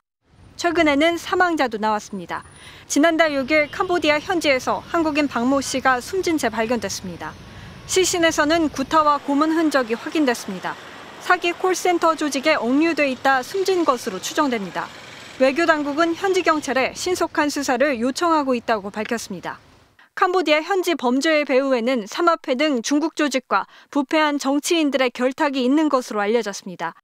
최근에는 사망자도 나왔습니다. 지난달 6일 캄보디아 현지에서 한국인 박모 씨가 숨진 채 발견됐습니다. 시신에서는 구타와 고문 흔적이 확인됐습니다. 사기 콜센터 조직에 억류돼 있다 숨진 것으로 추정됩니다. 외교당국은 현지 경찰에 신속한 수사를 요청하고 있다고 밝혔습니다. 캄보디아 현지 범죄의 배후에는 삼합회 등 중국 조직과 부패한 정치인들의 결탁이 있는 것으로 알려졌습니다.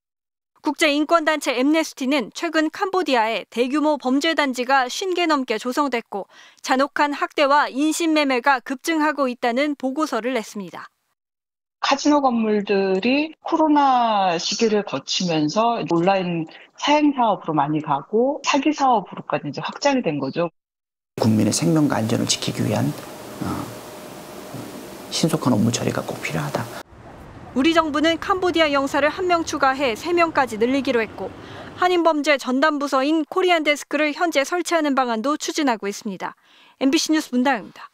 국제인권단체 엠네스티는 최근 캄보디아에 대규모 범죄단지가 50개 넘게 조성됐고 잔혹한 학대와 인신매매가 급증하고 있다는 보고서를 냈습니다. 카지노 건물들이 코로나 시기를 거치면서 온라인 사행 사업으로 많이 가고 사기 사업으로까지 이제 확장이 된 거죠. 국민의 생명과 안전을 지키기 위한 신속한 업무 처리가 꼭 필요하다. 우리 정부는 캄보디아 영사를 1명 추가해 3명까지 늘리기로 했고 한인범죄 전담부서인 코리안 데스크를 현재 설치하는 방안도 추진하고 있습니다. MBC 뉴스 문다영입니다.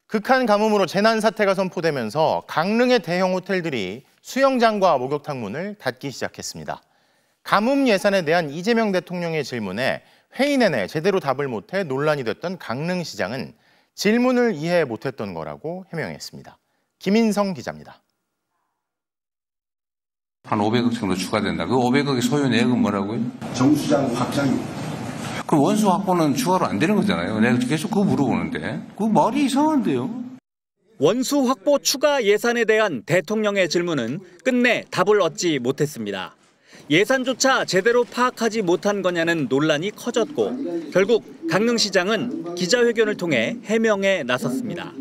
극한 가뭄으로 재난 사태가 선포되면서 강릉의 대형 호텔들이 수영장과 목욕탕 문을 닫기 시작했습니다. 가뭄 예산에 대한 이재명 대통령의 질문에 회의 내내 제대로 답을 못해 논란이 됐던 강릉시장은 질문을 이해 못했던 거라고 해명했습니다. 김인성 기자입니다. 한 500억 정도 추가된다. 그 500억의 소요 내역은 뭐라고요? 정수장 확장. 그 원수 확보는 추가로 안 되는 거잖아요. 내가 계속 그거 물어보는데. 그 말이 이상한데요. 원수 확보 추가 예산에 대한 대통령의 질문은 끝내 답을 얻지 못했습니다. 예산조차 제대로 파악하지 못한 거냐는 논란이 커졌고 결국 강릉시장은 기자회견을 통해 해명에 나섰습니다.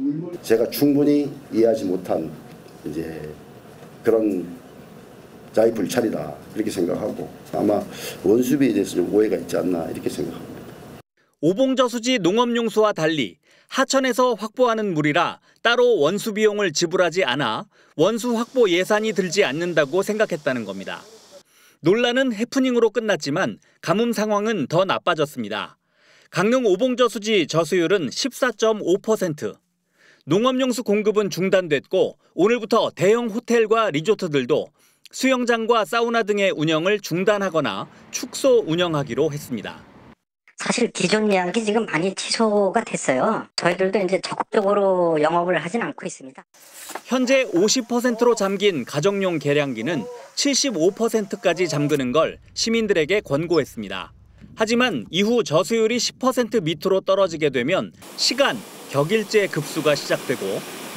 제가 충분히 이해하지 못한 이제 그런 자의불찰이다 이렇게 생각하고 아마 원수비에 대해서 좀 오해가 있지 않나 이렇게 생각합니다. 오봉저수지 농업용수와 달리 하천에서 확보하는 물이라 따로 원수 비용을 지불하지 않아 원수 확보 예산이 들지 않는다고 생각했다는 겁니다. 논란은 해프닝으로 끝났지만 가뭄 상황은 더 나빠졌습니다. 강릉 오봉저수지 저수율은 14.5%. 농업용수 공급은 중단됐고 오늘부터 대형 호텔과 리조트들도 수영장과 사우나 등의 운영을 중단하거나 축소 운영하기로 했습니다. 사실 기존 예약이 지금 많이 취소가 됐어요. 저희들도 이제 적극적으로 영업을 하진 않고 있습니다. 현재 50%로 잠긴 가정용 계량기는 75%까지 잠그는 걸 시민들에게 권고했습니다. 하지만 이후 저수율이 10% 밑으로 떨어지게 되면 시간, 격일제 급수가 시작되고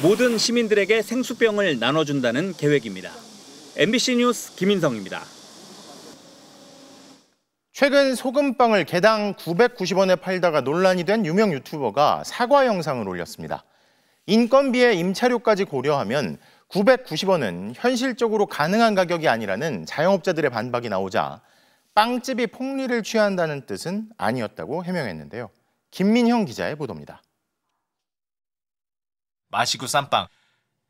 모든 시민들에게 생수병을 나눠준다는 계획입니다. MBC 뉴스 김인성입니다. 최근 소금빵을 개당 990원에 팔다가 논란이 된 유명 유튜버가 사과 영상을 올렸습니다. 인건비에 임차료까지 고려하면 990원은 현실적으로 가능한 가격이 아니라는 자영업자들의 반박이 나오자 빵집이 폭리를 취한다는 뜻은 아니었다고 해명했는데요. 김민형 기자의 보도입니다. 맛있고 싼 빵.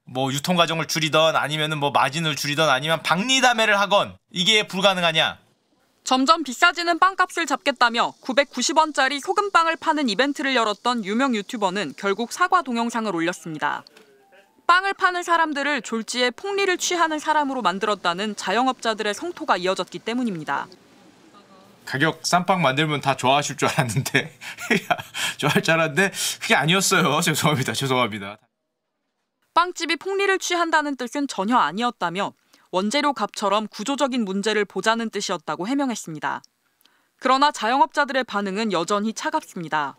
뭐 유통 과정을 줄이던 아니면은 뭐 마진을 줄이던 아니면 박리담회를 하건 이게 불가능하냐? 점점 비싸지는 빵값을 잡겠다며 990원짜리 소금빵을 파는 이벤트를 열었던 유명 유튜버는 결국 사과 동영상을 올렸습니다. 빵을 파는 사람들을 졸지에 폭리를 취하는 사람으로 만들었다는 자영업자들의 성토가 이어졌기 때문입니다. 가격 싼 빵 만들면 다 좋아하실 줄 알았는데 좋아할 줄 알았는데 그게 아니었어요. 죄송합니다. 빵집이 폭리를 취한다는 뜻은 전혀 아니었다며 원재료 값처럼 구조적인 문제를 보자는 뜻이었다고 해명했습니다. 그러나 자영업자들의 반응은 여전히 차갑습니다.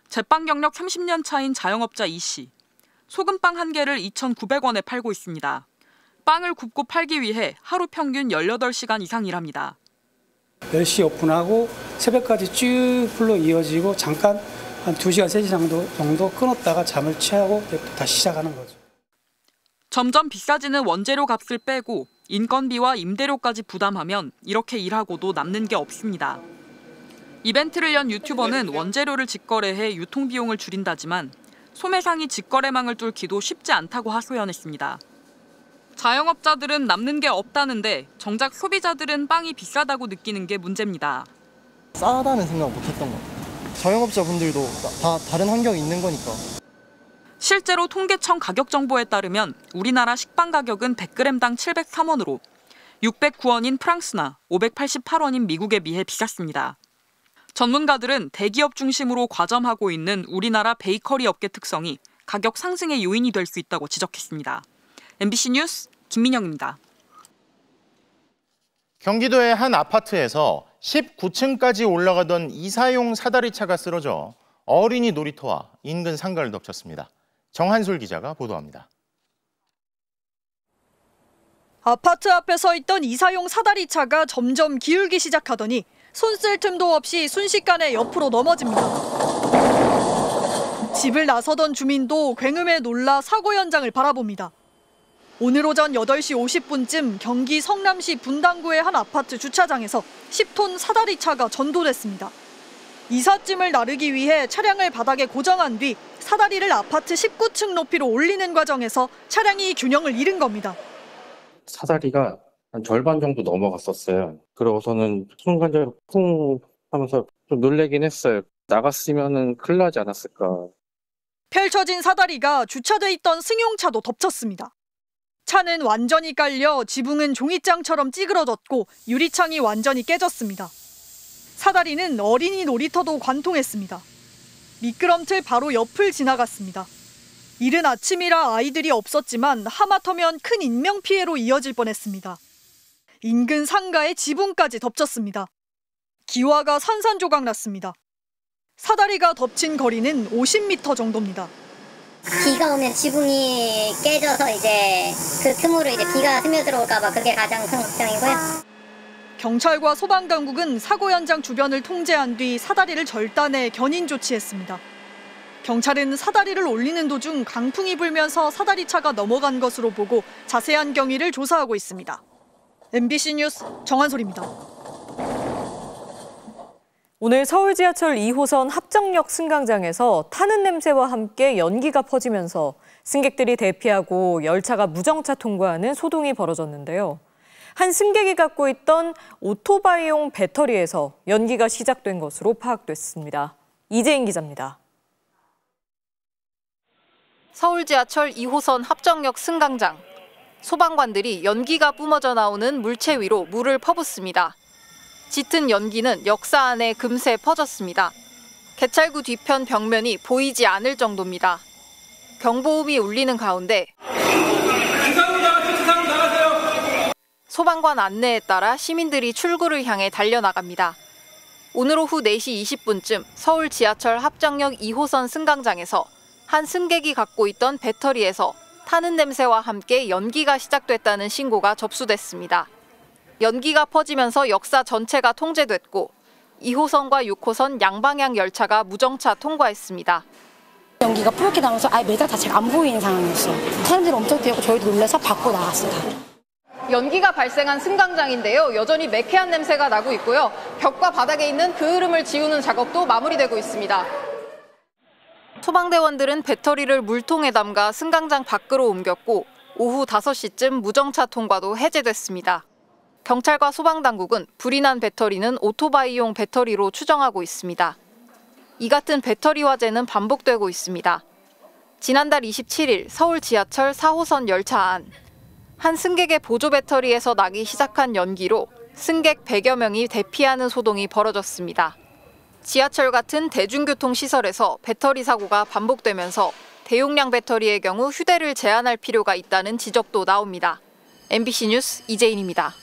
제빵 경력 30년 차인 자영업자 이 씨. 소금빵 한 개를 2,900원에 팔고 있습니다. 빵을 굽고 팔기 위해 하루 평균 18시간 이상 일합니다. 10시 오픈하고 새벽까지 쭉 불러 이어지고 잠깐 한 2시간, 3시간 정도 끊었다가 잠을 취하고 다시 시작하는 거죠. 점점 비싸지는 원재료 값을 빼고 인건비와 임대료까지 부담하면 이렇게 일하고도 남는 게 없습니다. 이벤트를 연 유튜버는 원재료를 직거래해 유통비용을 줄인다지만 소매상이 직거래망을 뚫기도 쉽지 않다고 하소연했습니다. 자영업자들은 남는 게 없다는데 정작 소비자들은 빵이 비싸다고 느끼는 게 문제입니다. 싸다는 생각 못했던 것 같아요. 자영업자분들도 다 다른 환경이 있는 거니까. 실제로 통계청 가격 정보에 따르면 우리나라 식빵 가격은 100g당 703원으로 609원인 프랑스나 588원인 미국에 비해 비쌌습니다. 전문가들은 대기업 중심으로 과점하고 있는 우리나라 베이커리 업계 특성이 가격 상승의 요인이 될 수 있다고 지적했습니다. MBC 뉴스 김민영입니다. 경기도의 한 아파트에서 19층까지 올라가던 이사용 사다리차가 쓰러져 어린이 놀이터와 인근 상가를 덮쳤습니다. 정한솔 기자가 보도합니다. 아파트 앞에 서 있던 이사용 사다리차가 점점 기울기 시작하더니 손 쓸 틈도 없이 순식간에 옆으로 넘어집니다. 집을 나서던 주민도 굉음에 놀라 사고 현장을 바라봅니다. 오늘 오전 8시 50분쯤 경기 성남시 분당구의 한 아파트 주차장에서 10톤 사다리차가 전도됐습니다. 이삿짐을 나르기 위해 차량을 바닥에 고정한 뒤 사다리를 아파트 19층 높이로 올리는 과정에서 차량이 균형을 잃은 겁니다. 사다리가 한 절반 정도 넘어갔었어요. 그러고서는 순간적으로 쿵 하면서 좀 놀래긴 했어요. 나갔으면은 큰일 나지 않았을까. 펼쳐진 사다리가 주차돼 있던 승용차도 덮쳤습니다. 차는 완전히 깔려 지붕은 종이장처럼 찌그러졌고 유리창이 완전히 깨졌습니다. 사다리는 어린이 놀이터도 관통했습니다. 미끄럼틀 바로 옆을 지나갔습니다. 이른 아침이라 아이들이 없었지만 하마터면 큰 인명피해로 이어질 뻔했습니다. 인근 상가의 지붕까지 덮쳤습니다. 기와가 산산조각 났습니다. 사다리가 덮친 거리는 50m 정도입니다. 비가 오면 지붕이 깨져서 이제 그 틈으로 이제 비가 스며들어올까 봐 그게 가장 큰 걱정이고요. 경찰과 소방당국은 사고 현장 주변을 통제한 뒤 사다리를 절단해 견인 조치했습니다. 경찰은 사다리를 올리는 도중 강풍이 불면서 사다리차가 넘어간 것으로 보고 자세한 경위를 조사하고 있습니다. MBC 뉴스 정한솔입니다. 오늘 서울 지하철 2호선 합정역 승강장에서 타는 냄새와 함께 연기가 퍼지면서 승객들이 대피하고 열차가 무정차 통과하는 소동이 벌어졌는데요. 한 승객이 갖고 있던 오토바이용 배터리에서 연기가 시작된 것으로 파악됐습니다. 이재인 기자입니다. 서울 지하철 2호선 합정역 승강장. 소방관들이 연기가 뿜어져 나오는 물체 위로 물을 퍼붓습니다. 짙은 연기는 역사 안에 금세 퍼졌습니다. 개찰구 뒤편 벽면이 보이지 않을 정도입니다. 경보음이 울리는 가운데 소방관 안내에 따라 시민들이 출구를 향해 달려나갑니다. 오늘 오후 4시 20분쯤 서울 지하철 합정역 2호선 승강장에서 한 승객이 갖고 있던 배터리에서 타는 냄새와 함께 연기가 시작됐다는 신고가 접수됐습니다. 연기가 퍼지면서 역사 전체가 통제됐고 2호선과 6호선 양방향 열차가 무정차 통과했습니다. 연기가 푸르게 나면서 아예 매장 자체가 안 보이는 상황이었어요. 사람들이 엄청 뛰었고 저희도 놀라서 밖으로 나갔어요. 연기가 발생한 승강장인데요. 여전히 매캐한 냄새가 나고 있고요. 벽과 바닥에 있는 그 흐름을 지우는 작업도 마무리되고 있습니다. 소방대원들은 배터리를 물통에 담가 승강장 밖으로 옮겼고 오후 5시쯤 무정차 통과도 해제됐습니다. 경찰과 소방당국은 불이 난 배터리는 오토바이용 배터리로 추정하고 있습니다. 이 같은 배터리 화재는 반복되고 있습니다. 지난달 27일 서울 지하철 4호선 열차 안. 한 승객의 보조 배터리에서 나기 시작한 연기로 승객 100여 명이 대피하는 소동이 벌어졌습니다. 지하철 같은 대중교통시설에서 배터리 사고가 반복되면서 대용량 배터리의 경우 휴대를 제한할 필요가 있다는 지적도 나옵니다. MBC 뉴스 이재인입니다.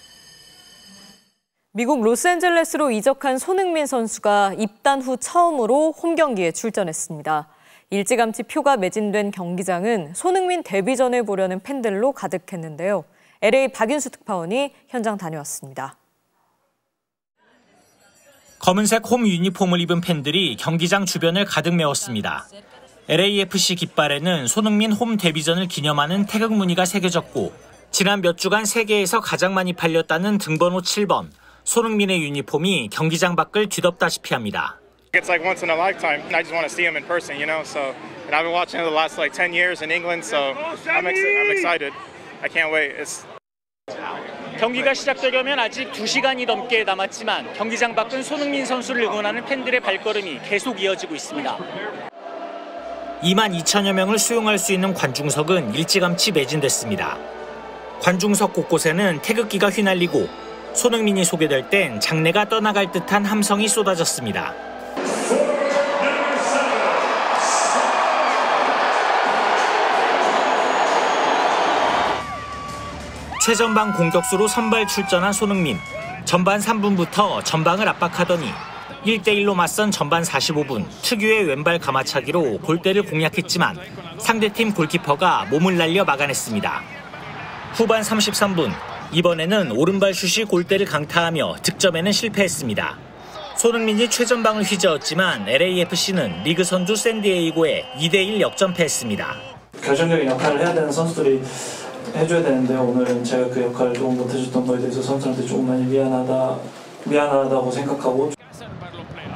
미국 로스앤젤레스로 이적한 손흥민 선수가 입단 후 처음으로 홈 경기에 출전했습니다. 일찌감치 표가 매진된 경기장은 손흥민 데뷔전을 보려는 팬들로 가득했는데요. LA 박윤수 특파원이 현장 다녀왔습니다. 검은색 홈 유니폼을 입은 팬들이 경기장 주변을 가득 메웠습니다. LAFC 깃발에는 손흥민 홈 데뷔전을 기념하는 태극 무늬가 새겨졌고 지난 몇 주간 세계에서 가장 많이 팔렸다는 등번호 7번, 손흥민의 유니폼이 경기장 밖을 뒤덮다시피 합니다. It's like once in a lifetime. I just want to see him in person, you know. So, and I've been watching the last like 10 years in England, so I'm excited. I can't wait. 경기가 시작되려면 아직 2시간이 넘게 남았지만 경기장 밖은 손흥민 선수를 응원하는 팬들의 발걸음이 계속 이어지고 있습니다. 2만 2천여 명을 수용할 수 있는 관중석은 일찌감치 매진됐습니다. 관중석 곳곳에는 태극기가 휘날리고 손흥민이 소개될 땐 장내가 떠나갈 듯한 함성이 쏟아졌습니다. 최전방 공격수로 선발 출전한 손흥민. 전반 3분부터 전방을 압박하더니 1대1로 맞선 전반 45분 특유의 왼발 가마차기로 골대를 공략했지만 상대팀 골키퍼가 몸을 날려 막아냈습니다. 후반 33분 이번에는 오른발 슛이 골대를 강타하며 득점에는 실패했습니다. 손흥민이 최전방을 휘저었지만 LAFC는 리그 선두 샌디에이고에 2대1 역전패했습니다. 결정적인 역할을 해야 되는 선수들이 해줘야 되는데 오늘은 제가 그 역할을 조금 못해줬던 거에 대해서 선수한테 조금 많이 미안하다고 생각하고.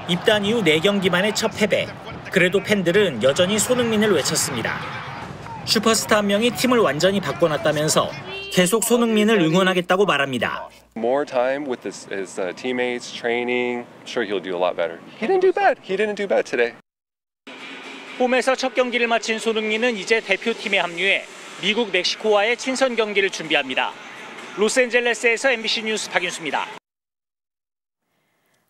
입단 이후 4경기 만의 첫 패배. 그래도 팬들은 여전히 손흥민을 외쳤습니다. 슈퍼스타 한 명이 팀을 완전히 바꿔놨다면서 계속 손흥민을 응원하겠다고 말합니다. More time with his teammates, training. I'm sure he'll do a lot better. He didn't do bad. He didn't do bad today. 홈에서 첫 경기를 마친 손흥민은 이제 대표팀에 합류해 미국 멕시코와의 친선 경기를 준비합니다. 로스앤젤레스에서 MBC 뉴스 박윤수입니다.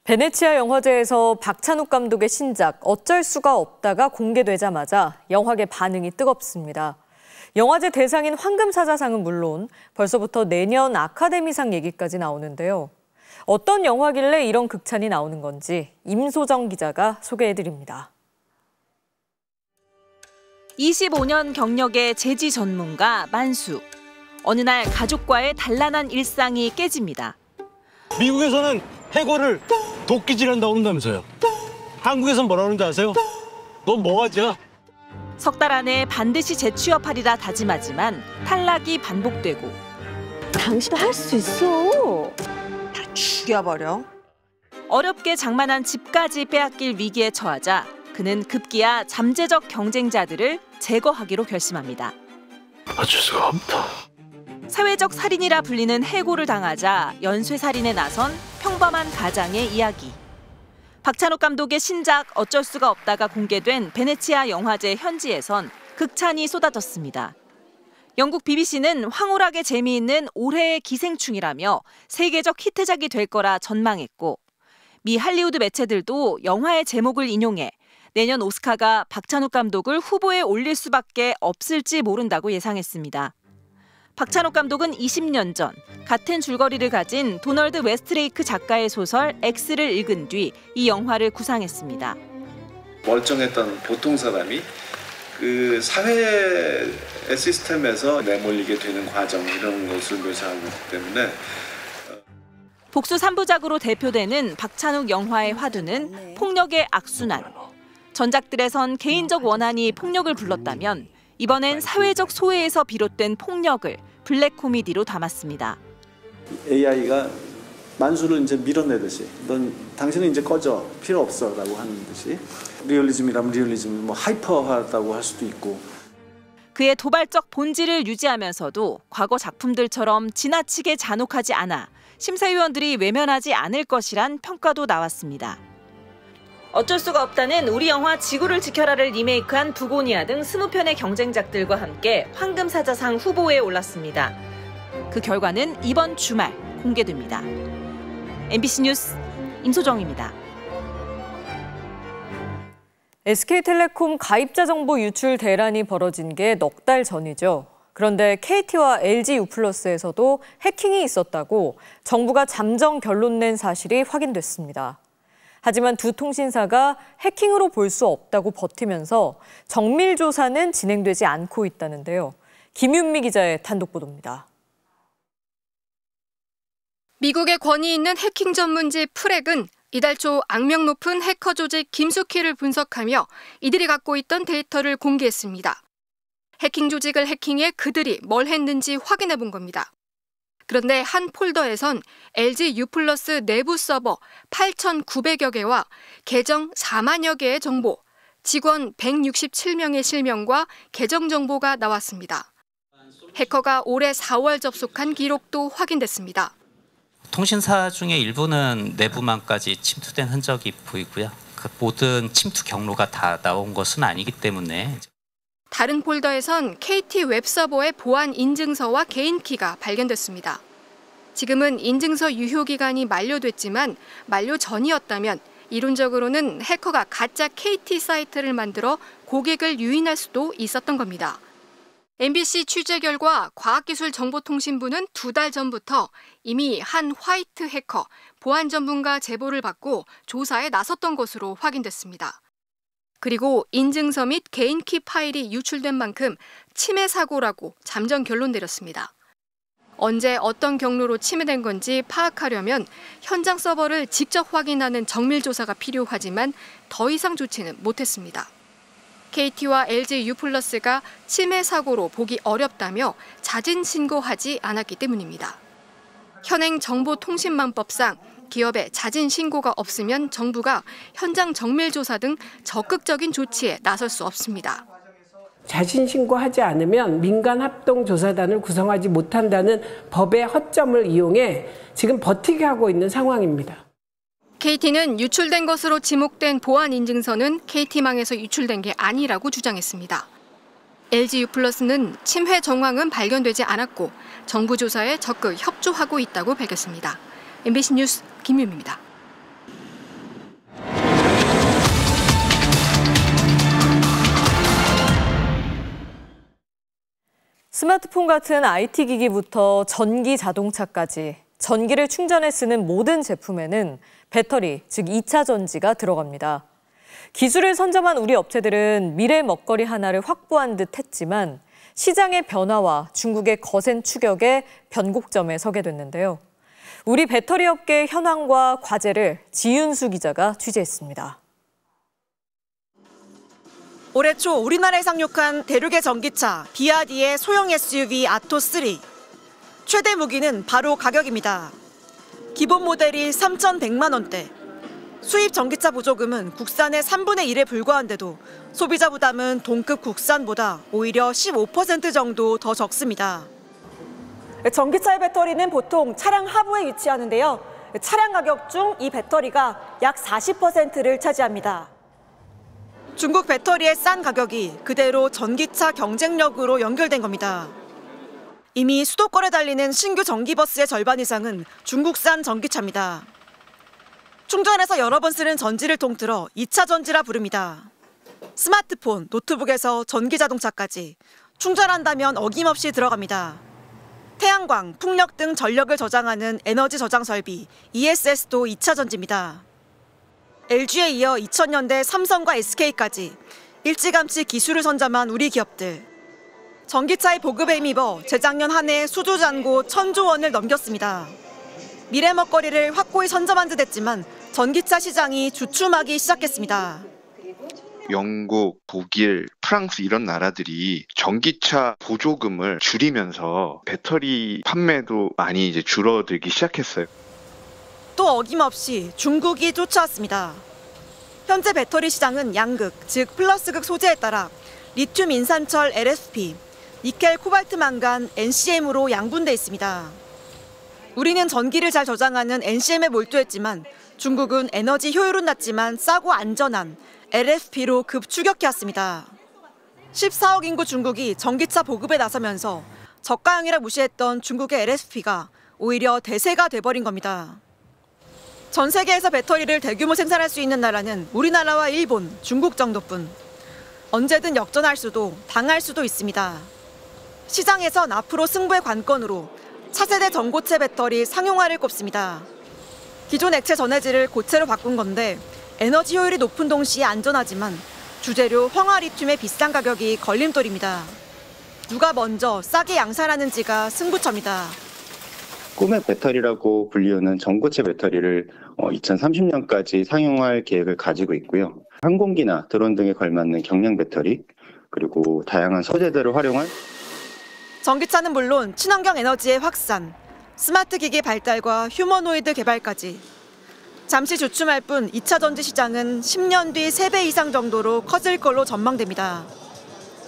베네치아 영화제에서 박찬욱 감독의 신작 어쩔 수가 없다가 공개되자마자 영화계 반응이 뜨겁습니다. 영화제 대상인 황금사자상은 물론 벌써부터 내년 아카데미상 얘기까지 나오는데요. 어떤 영화길래 이런 극찬이 나오는 건지 임소정 기자가 소개해드립니다. 25년 경력의 재지 전문가 만수. 어느 날 가족과의 단란한 일상이 깨집니다. 미국에서는 해고를 도끼질한다고 한다면서요. 한국에서는 뭐라 그러는지 아세요? 넌 뭐하지야? 석 달 안에 반드시 재취업하리라 다짐하지만 탈락이 반복되고 당신 할 수 있어. 다 죽여버려. 어렵게 장만한 집까지 빼앗길 위기에 처하자 그는 급기야 잠재적 경쟁자들을 제거하기로 결심합니다. 어쩔 수가 없다. 사회적 살인이라 불리는 해고를 당하자 연쇄살인에 나선 평범한 가장의 이야기. 박찬욱 감독의 신작 어쩔 수가 없다가 공개된 베네치아 영화제 현지에선 극찬이 쏟아졌습니다. 영국 BBC는 황홀하게 재미있는 올해의 기생충이라며 세계적 히트작이 될 거라 전망했고 미 할리우드 매체들도 영화의 제목을 인용해 내년 오스카가 박찬욱 감독을 후보에 올릴 수밖에 없을지 모른다고 예상했습니다. 박찬욱 감독은 20년 전 같은 줄거리를 가진 도널드 웨스트레이크 작가의 소설 X를 읽은 뒤 이 영화를 구상했습니다. 멀쩡했던 보통 사람이 그 사회 시스템에서 내몰리게 되는 과정 이런 것을 묘사하기 때문에 복수 3부작으로 대표되는 박찬욱 영화의 화두는 폭력의 악순환. 전작들에선 개인적 원한이 폭력을 불렀다면 이번엔 사회적 소외에서 비롯된 폭력을 블랙 코미디로 담았습니다. AI가 만수를 이제 밀어내듯이 당신은 이제 꺼져 필요 없어라고 하는 듯이 리얼리즘이라면 리얼리즘 뭐 하이퍼하다고 할 수도 있고 그의 도발적 본질을 유지하면서도 과거 작품들처럼 지나치게 잔혹하지 않아 심사위원들이 외면하지 않을 것이란 평가도 나왔습니다. 어쩔 수가 없다는 우리 영화 지구를 지켜라를 리메이크한 부고니아 등 20편의 경쟁작들과 함께 황금사자상 후보에 올랐습니다. 그 결과는 이번 주말 공개됩니다. MBC 뉴스 임소정입니다. SK텔레콤 가입자 정보 유출 대란이 벌어진 게 넉 달 전이죠. 그런데 KT와 LG유플러스에서도 해킹이 있었다고 정부가 잠정 결론 낸 사실이 확인됐습니다. 하지만 두 통신사가 해킹으로 볼 수 없다고 버티면서 정밀 조사는 진행되지 않고 있다는데요. 김윤미 기자의 단독 보도입니다. 미국의 권위 있는 해킹 전문지 프렉은 이달 초 악명 높은 해커 조직 김숙희를 분석하며 이들이 갖고 있던 데이터를 공개했습니다. 해킹 조직을 해킹해 그들이 뭘 했는지 확인해 본 겁니다. 그런데 한 폴더에선 LG유플러스 내부 서버 8,900여 개와 계정 4만여 개의 정보, 직원 167명의 실명과 계정 정보가 나왔습니다. 해커가 올해 4월 접속한 기록도 확인됐습니다. 통신사 중에 일부는 내부망까지 침투된 흔적이 보이고요. 그 모든 침투 경로가 다 나온 것은 아니기 때문에 다른 폴더에선 KT 웹서버의 보안 인증서와 개인키가 발견됐습니다. 지금은 인증서 유효 기간이 만료됐지만 만료 전이었다면 이론적으로는 해커가 가짜 KT 사이트를 만들어 고객을 유인할 수도 있었던 겁니다. MBC 취재 결과 과학기술정보통신부는 2달 전부터 이미 한 화이트 해커, 보안 전문가 제보를 받고 조사에 나섰던 것으로 확인됐습니다. 그리고 인증서 및 개인키 파일이 유출된 만큼 침해 사고라고 잠정 결론 내렸습니다. 언제 어떤 경로로 침해된 건지 파악하려면 현장 서버를 직접 확인하는 정밀 조사가 필요하지만 더 이상 조치는 못했습니다. KT와 LG유플러스가 침해 사고로 보기 어렵다며 자진 신고하지 않았기 때문입니다. 현행 정보통신망법상 기업의 자진 신고가 없으면 정부가 현장 정밀 조사 등 적극적인 조치에 나설 수 없습니다. 자진 신고하지 않으면 민간 합동 조사단을 구성하지 못한다는 법의 허점을 이용해 지금 버티게 하고 있는 상황입니다. KT는 유출된 것으로 지목된 보안 인증서는 KT망에서 유출된 게 아니라고 주장했습니다. LG유플러스는 침해 정황은 발견되지 않았고 정부 조사에 적극 협조하고 있다고 밝혔습니다. MBC 뉴스 김윤미입니다. 스마트폰 같은 IT 기기부터 전기 자동차까지 전기를 충전해 쓰는 모든 제품에는 배터리, 즉 2차 전지가 들어갑니다. 기술을 선점한 우리 업체들은 미래 먹거리 하나를 확보한 듯 했지만 시장의 변화와 중국의 거센 추격에 변곡점에 서게 됐는데요. 우리 배터리 업계 현황과 과제를 지윤수 기자가 취재했습니다. 올해 초 우리나라에 상륙한 대륙의 전기차 비아디의 소형 SUV 아토3. 최대 무기는 바로 가격입니다. 기본 모델이 3,100만 원대. 수입 전기차 보조금은 국산의 3분의 1에 불과한데도 소비자 부담은 동급 국산보다 오히려 15% 정도 더 적습니다. 전기차의 배터리는 보통 차량 하부에 위치하는데요. 차량 가격 중 이 배터리가 약 40%를 차지합니다. 중국 배터리의 싼 가격이 그대로 전기차 경쟁력으로 연결된 겁니다. 이미 수도권에 달리는 신규 전기버스의 절반 이상은 중국산 전기차입니다. 충전해서 여러 번 쓰는 전지를 통틀어 2차 전지라 부릅니다. 스마트폰, 노트북에서 전기자동차까지 충전한다면 어김없이 들어갑니다. 태양광, 풍력 등 전력을 저장하는 에너지 저장 설비 ESS도 2차 전지입니다. LG에 이어 2000년대 삼성과 SK까지 일찌감치 기술을 선점한 우리 기업들. 전기차의 보급에 힘입어 재작년 한 해 수주 잔고 1,000조 원을 넘겼습니다. 미래 먹거리를 확고히 선점한 듯 했지만 전기차 시장이 주춤하기 시작했습니다. 영국, 독일, 프랑스 이런 나라들이 전기차 보조금을 줄이면서 배터리 판매도 많이 이제 줄어들기 시작했어요. 또 어김없이 중국이 쫓아왔습니다. 현재 배터리 시장은 양극, 즉 플러스극 소재에 따라 리튬 인산철 LFP, 니켈 코발트 망간 NCM으로 양분돼 있습니다. 우리는 전기를 잘 저장하는 NCM에 몰두했지만 중국은 에너지 효율은 낮지만 싸고 안전한 LFP로 급 추격해왔습니다. 14억 인구 중국이 전기차 보급에 나서면서 저가형이라 무시했던 중국의 LFP가 오히려 대세가 돼버린 겁니다. 전 세계에서 배터리를 대규모 생산할 수 있는 나라는 우리나라와 일본, 중국 정도뿐. 언제든 역전할 수도 당할 수도 있습니다. 시장에선 앞으로 승부의 관건으로 차세대 전고체 배터리 상용화를 꼽습니다. 기존 액체 전해질을 고체로 바꾼 건데 에너지 효율이 높은 동시에 안전하지만 주재료 황화리튬의 비싼 가격이 걸림돌입니다. 누가 먼저 싸게 양산하는지가 승부처입니다. 꿈의 배터리라고 불리우는 전고체 배터리를 2030년까지 상용화할 계획을 가지고 있고요. 항공기나 드론 등에 걸맞는 경량 배터리, 그리고 다양한 소재들을 활용한 전기차는 물론 친환경 에너지의 확산, 스마트 기기 발달과 휴머노이드 개발까지 잠시 주춤할 뿐 2차 전지 시장은 10년 뒤 3배 이상 정도로 커질 걸로 전망됩니다.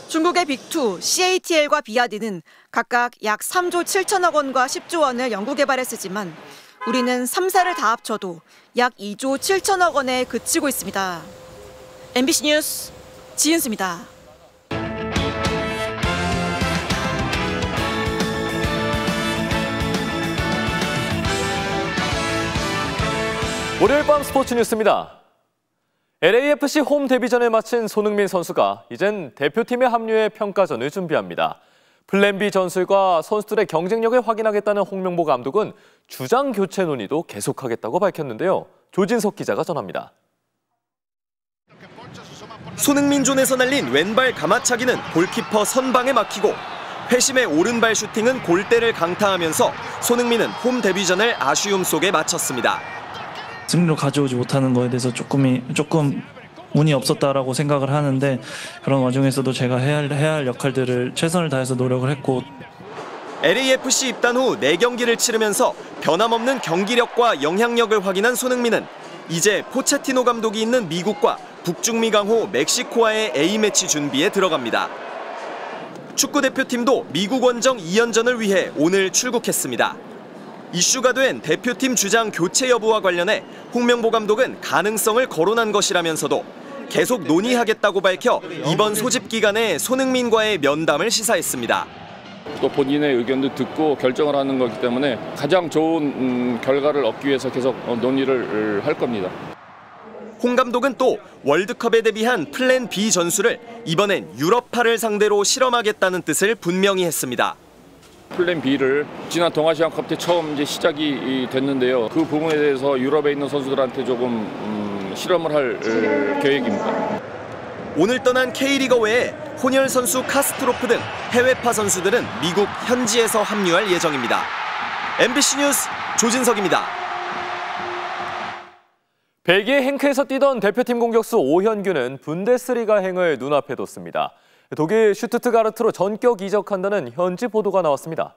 중국의 빅2, CATL과 비아디는 각각 약 3조 7천억 원과 10조 원을 연구개발에 쓰지만 우리는 3사를 다 합쳐도 약 2조 7천억 원에 그치고 있습니다. MBC 뉴스 지은수입니다. 월요일 밤 스포츠 뉴스입니다. LAFC 홈 데뷔전을 마친 손흥민 선수가 이젠 대표팀에 합류해 평가전을 준비합니다. 플랜 B 전술과 선수들의 경쟁력을 확인하겠다는 홍명보 감독은 주장 교체 논의도 계속하겠다고 밝혔는데요. 조진석 기자가 전합니다. 손흥민 존에서 날린 왼발 가마차기는 골키퍼 선방에 막히고 회심의 오른발 슈팅은 골대를 강타하면서 손흥민은 홈 데뷔전을 아쉬움 속에 마쳤습니다. 승리로 가져오지 못하는 거에 대해서 조금 운이 없었다라고 생각을 하는데 그런 와중에서도 제가 해야 할 역할들을 최선을 다해서 노력을 했고 LAFC 입단 후 4경기를 치르면서 변함없는 경기력과 영향력을 확인한 손흥민은 이제 포체티노 감독이 있는 미국과 북중미 강호 멕시코와의 A매치 준비에 들어갑니다. 축구대표팀도 미국 원정 2연전을 위해 오늘 출국했습니다. 이슈가 된 대표팀 주장 교체 여부와 관련해 홍명보 감독은 가능성을 거론한 것이라면서도 계속 논의하겠다고 밝혀 이번 소집 기간에 손흥민과의 면담을 시사했습니다. 또 본인의 의견도 듣고 결정을 하는 거기 때문에 가장 좋은 결과를 얻기 위해서 계속 논의를 할 겁니다. 홍 감독은 또 월드컵에 대비한 플랜 B 전술을 이번엔 유럽파를 상대로 실험하겠다는 뜻을 분명히 했습니다. 플랜 B를 지난 동아시안컵 때 처음 이제 시작이 됐는데요. 그 부분에 대해서 유럽에 있는 선수들한테 조금 실험을 할 계획입니다. 오늘 떠난 K리거 외에 혼혈 선수 카스트로프 등 해외파 선수들은 미국 현지에서 합류할 예정입니다. MBC 뉴스 조진석입니다. 벨기에 행크에서 뛰던 대표팀 공격수 오현규는 분데스리가 행을 눈앞에 뒀습니다. 독일 슈투트가르트로 전격 이적한다는 현지 보도가 나왔습니다.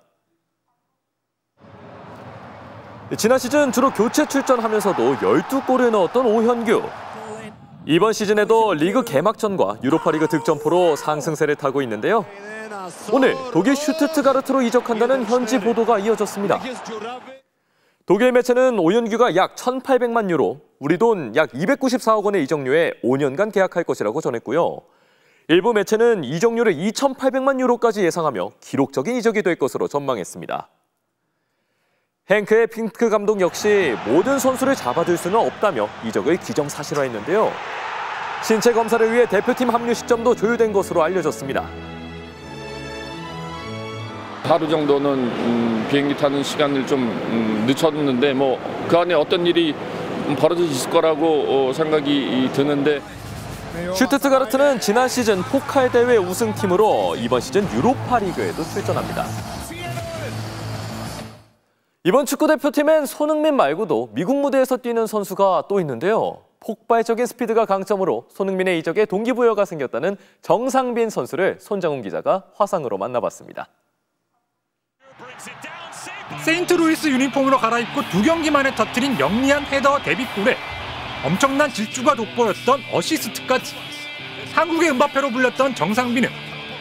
지난 시즌 주로 교체 출전하면서도 12골을 넣었던 오현규. 이번 시즌에도 리그 개막전과 유로파리그 득점포로 상승세를 타고 있는데요. 오늘 독일 슈투트가르트로 이적한다는 현지 보도가 이어졌습니다. 독일 매체는 오현규가 약 1,800만 유로, 우리 돈 약 294억 원의 이적료에 5년간 계약할 것이라고 전했고요. 일부 매체는 이적료를 2,800만 유로까지 예상하며 기록적인 이적이 될 것으로 전망했습니다. 행크의 핑크 감독 역시 모든 선수를 잡아둘 수는 없다며 이적을 기정사실화했는데요. 신체 검사를 위해 대표팀 합류 시점도 조율된 것으로 알려졌습니다. 하루 정도는 비행기 타는 시간을 좀 늦췄는데 그 안에 어떤 일이 벌어질 수 있을 거라고 생각이 드는데 슈투트가르트는 지난 시즌 포칼 대회 우승팀으로 이번 시즌 유로파리그에도 출전합니다. 이번 축구대표팀엔 손흥민 말고도 미국 무대에서 뛰는 선수가 또 있는데요. 폭발적인 스피드가 강점으로 손흥민의 이적에 동기부여가 생겼다는 정상빈 선수를 손장훈 기자가 화상으로 만나봤습니다. 세인트루이스 유니폼으로 갈아입고 2경기 만에 터뜨린 영리한 헤더 데뷔골에 엄청난 질주가 돋보였던 어시스트까지. 한국의 음바페로 불렸던 정상빈은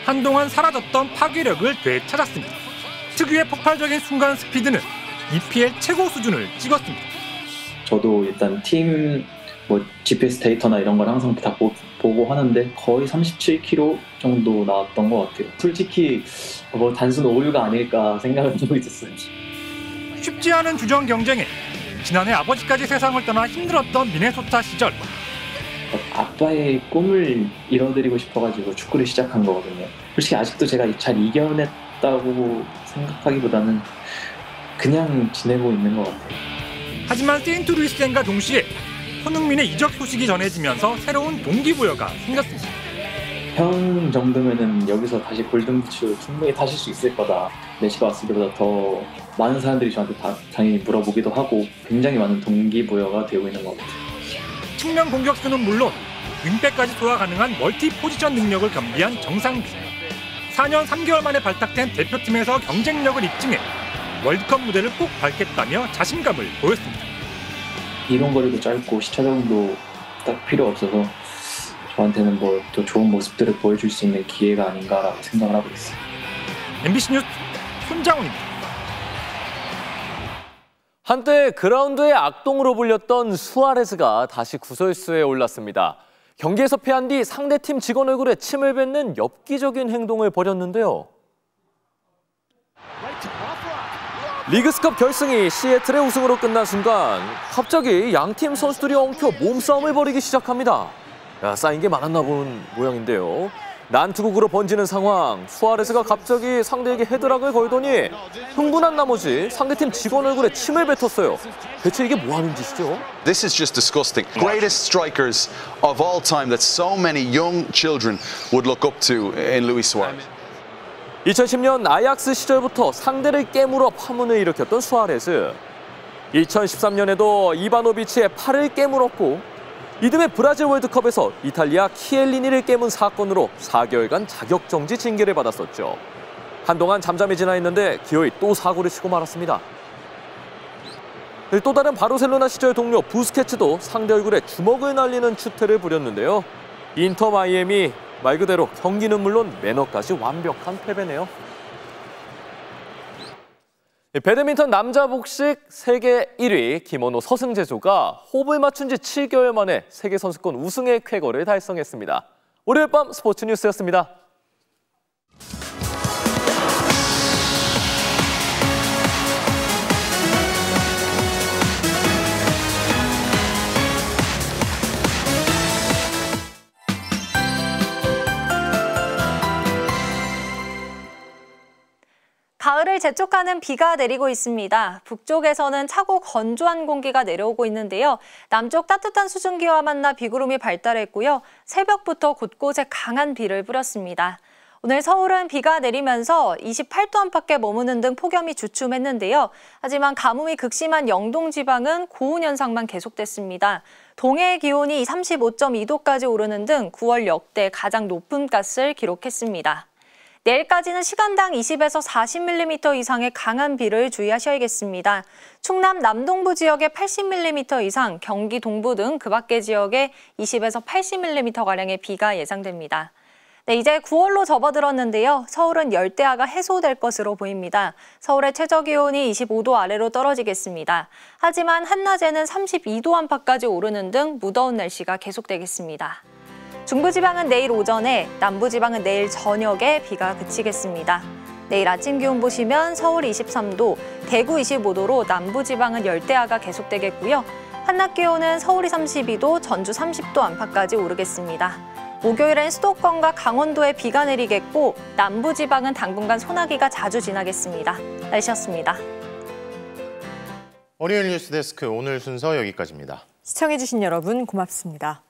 한동안 사라졌던 파괴력을 되찾았습니다. 특유의 폭발적인 순간 스피드는 EPL 최고 수준을 찍었습니다. 저도 일단 팀 GPS 데이터나 이런 걸 항상 다 보고 하는데 거의 37km 정도 나왔던 것 같아요. 솔직히 단순 오류가 아닐까 생각을 하고 있었어요. 쉽지 않은 주전 경쟁에 지난해 아버지까지 세상을 떠나 힘들었던 미네소타 시절. 아빠의 꿈을 이뤄드리고 싶어가지고 축구를 시작한 거거든요. 솔직히 아직도 제가 잘 이겨냈다고 생각하기보다는 그냥 지내고 있는 것 같아요. 하지만 세인트루이스전과 동시에 손흥민의 이적 소식이 전해지면서 새로운 동기부여가 생겼습니다. 형 정도면은 여기서 다시 골든부츠 충분히 타실 수 있을 거다. 메시가 왔을 때보다 더 많은 사람들이 저한테 당연히 물어보기도 하고 굉장히 많은 동기부여가 되고 있는 것 같아요. 측면 공격수는 물론 윙백까지 소화 가능한 멀티 포지션 능력을 겸비한 정상빈. 4년 3개월 만에 발탁된 대표팀에서 경쟁력을 입증해 월드컵 무대를 꼭 밟겠다며 자신감을 보였습니다. 이동 거리도 짧고 시차적도 딱 필요 없어서 저한테는 또 좋은 모습들을 보여줄 수 있는 기회가 아닌가라고 생각을 하고 있어요. MBC 뉴스 손장훈입니다. 한때 그라운드의 악동으로 불렸던 수아레스가 다시 구설수에 올랐습니다. 경기에서 패한 뒤 상대팀 직원 얼굴에 침을 뱉는 엽기적인 행동을 벌였는데요. 리그스컵 결승이 시애틀의 우승으로 끝난 순간 갑자기 양팀 선수들이 엉켜 몸싸움을 벌이기 시작합니다. 쌓인 게 많았나 본 모양인데요. 난투극으로 번지는 상황, 수아레스가 갑자기 상대에게 헤드락을 걸더니 흥분한 나머지 상대팀 직원 얼굴에 침을 뱉었어요. 대체 이게 뭐 하는 짓이죠? This is just disgusting. Greatest strikers of all time that so many young children would look up to in Luis Suarez. 2010년 아약스 시절부터 상대를 깨물어 파문을 일으켰던 수아레스. 2013년에도 이바노비치의 팔을 깨물었고 이듬해 브라질 월드컵에서 이탈리아 키엘리니를 깨문 사건으로 4개월간 자격정지 징계를 받았었죠. 한동안 잠잠히 지나 있는데 기어이 또 사고를 치고 말았습니다. 또 다른 바르셀로나 시절 동료 부스케츠도 상대 얼굴에 주먹을 날리는 추태를 부렸는데요. 인터 마이애미 말 그대로 경기는 물론 매너까지 완벽한 패배네요. 배드민턴 남자 복식 세계 1위 김원호 서승재조가 호흡을 맞춘 지 7개월 만에 세계선수권 우승의 쾌거를 달성했습니다. 월요일 밤 스포츠 뉴스였습니다. 가을을 재촉하는 비가 내리고 있습니다. 북쪽에서는 차고 건조한 공기가 내려오고 있는데요. 남쪽 따뜻한 수증기와 만나 비구름이 발달했고요. 새벽부터 곳곳에 강한 비를 뿌렸습니다. 오늘 서울은 비가 내리면서 28도 안팎에 머무는 등 폭염이 주춤했는데요. 하지만 가뭄이 극심한 영동 지방은 고온 현상만 계속됐습니다. 동해의 기온이 35.2도까지 오르는 등 9월 역대 가장 높은 값을 기록했습니다. 내일까지는 시간당 20에서 40mm 이상의 강한 비를 주의하셔야겠습니다. 충남 남동부 지역에 80mm 이상, 경기 동부 등 그 밖의 지역에 20에서 80mm가량의 비가 예상됩니다. 네, 이제 9월로 접어들었는데요. 서울은 열대야가 해소될 것으로 보입니다. 서울의 최저기온이 25도 아래로 떨어지겠습니다. 하지만 한낮에는 32도 안팎까지 오르는 등 무더운 날씨가 계속되겠습니다. 중부지방은 내일 오전에, 남부지방은 내일 저녁에 비가 그치겠습니다. 내일 아침 기온 보시면 서울 23도, 대구 25도로 남부지방은 열대야가 계속되겠고요. 한낮 기온은 서울이 32도, 전주 30도 안팎까지 오르겠습니다. 목요일엔 수도권과 강원도에 비가 내리겠고 남부지방은 당분간 소나기가 자주 지나겠습니다. 날씨였습니다. 월요일 뉴스데스크 오늘 순서 여기까지입니다. 시청해주신 여러분 고맙습니다.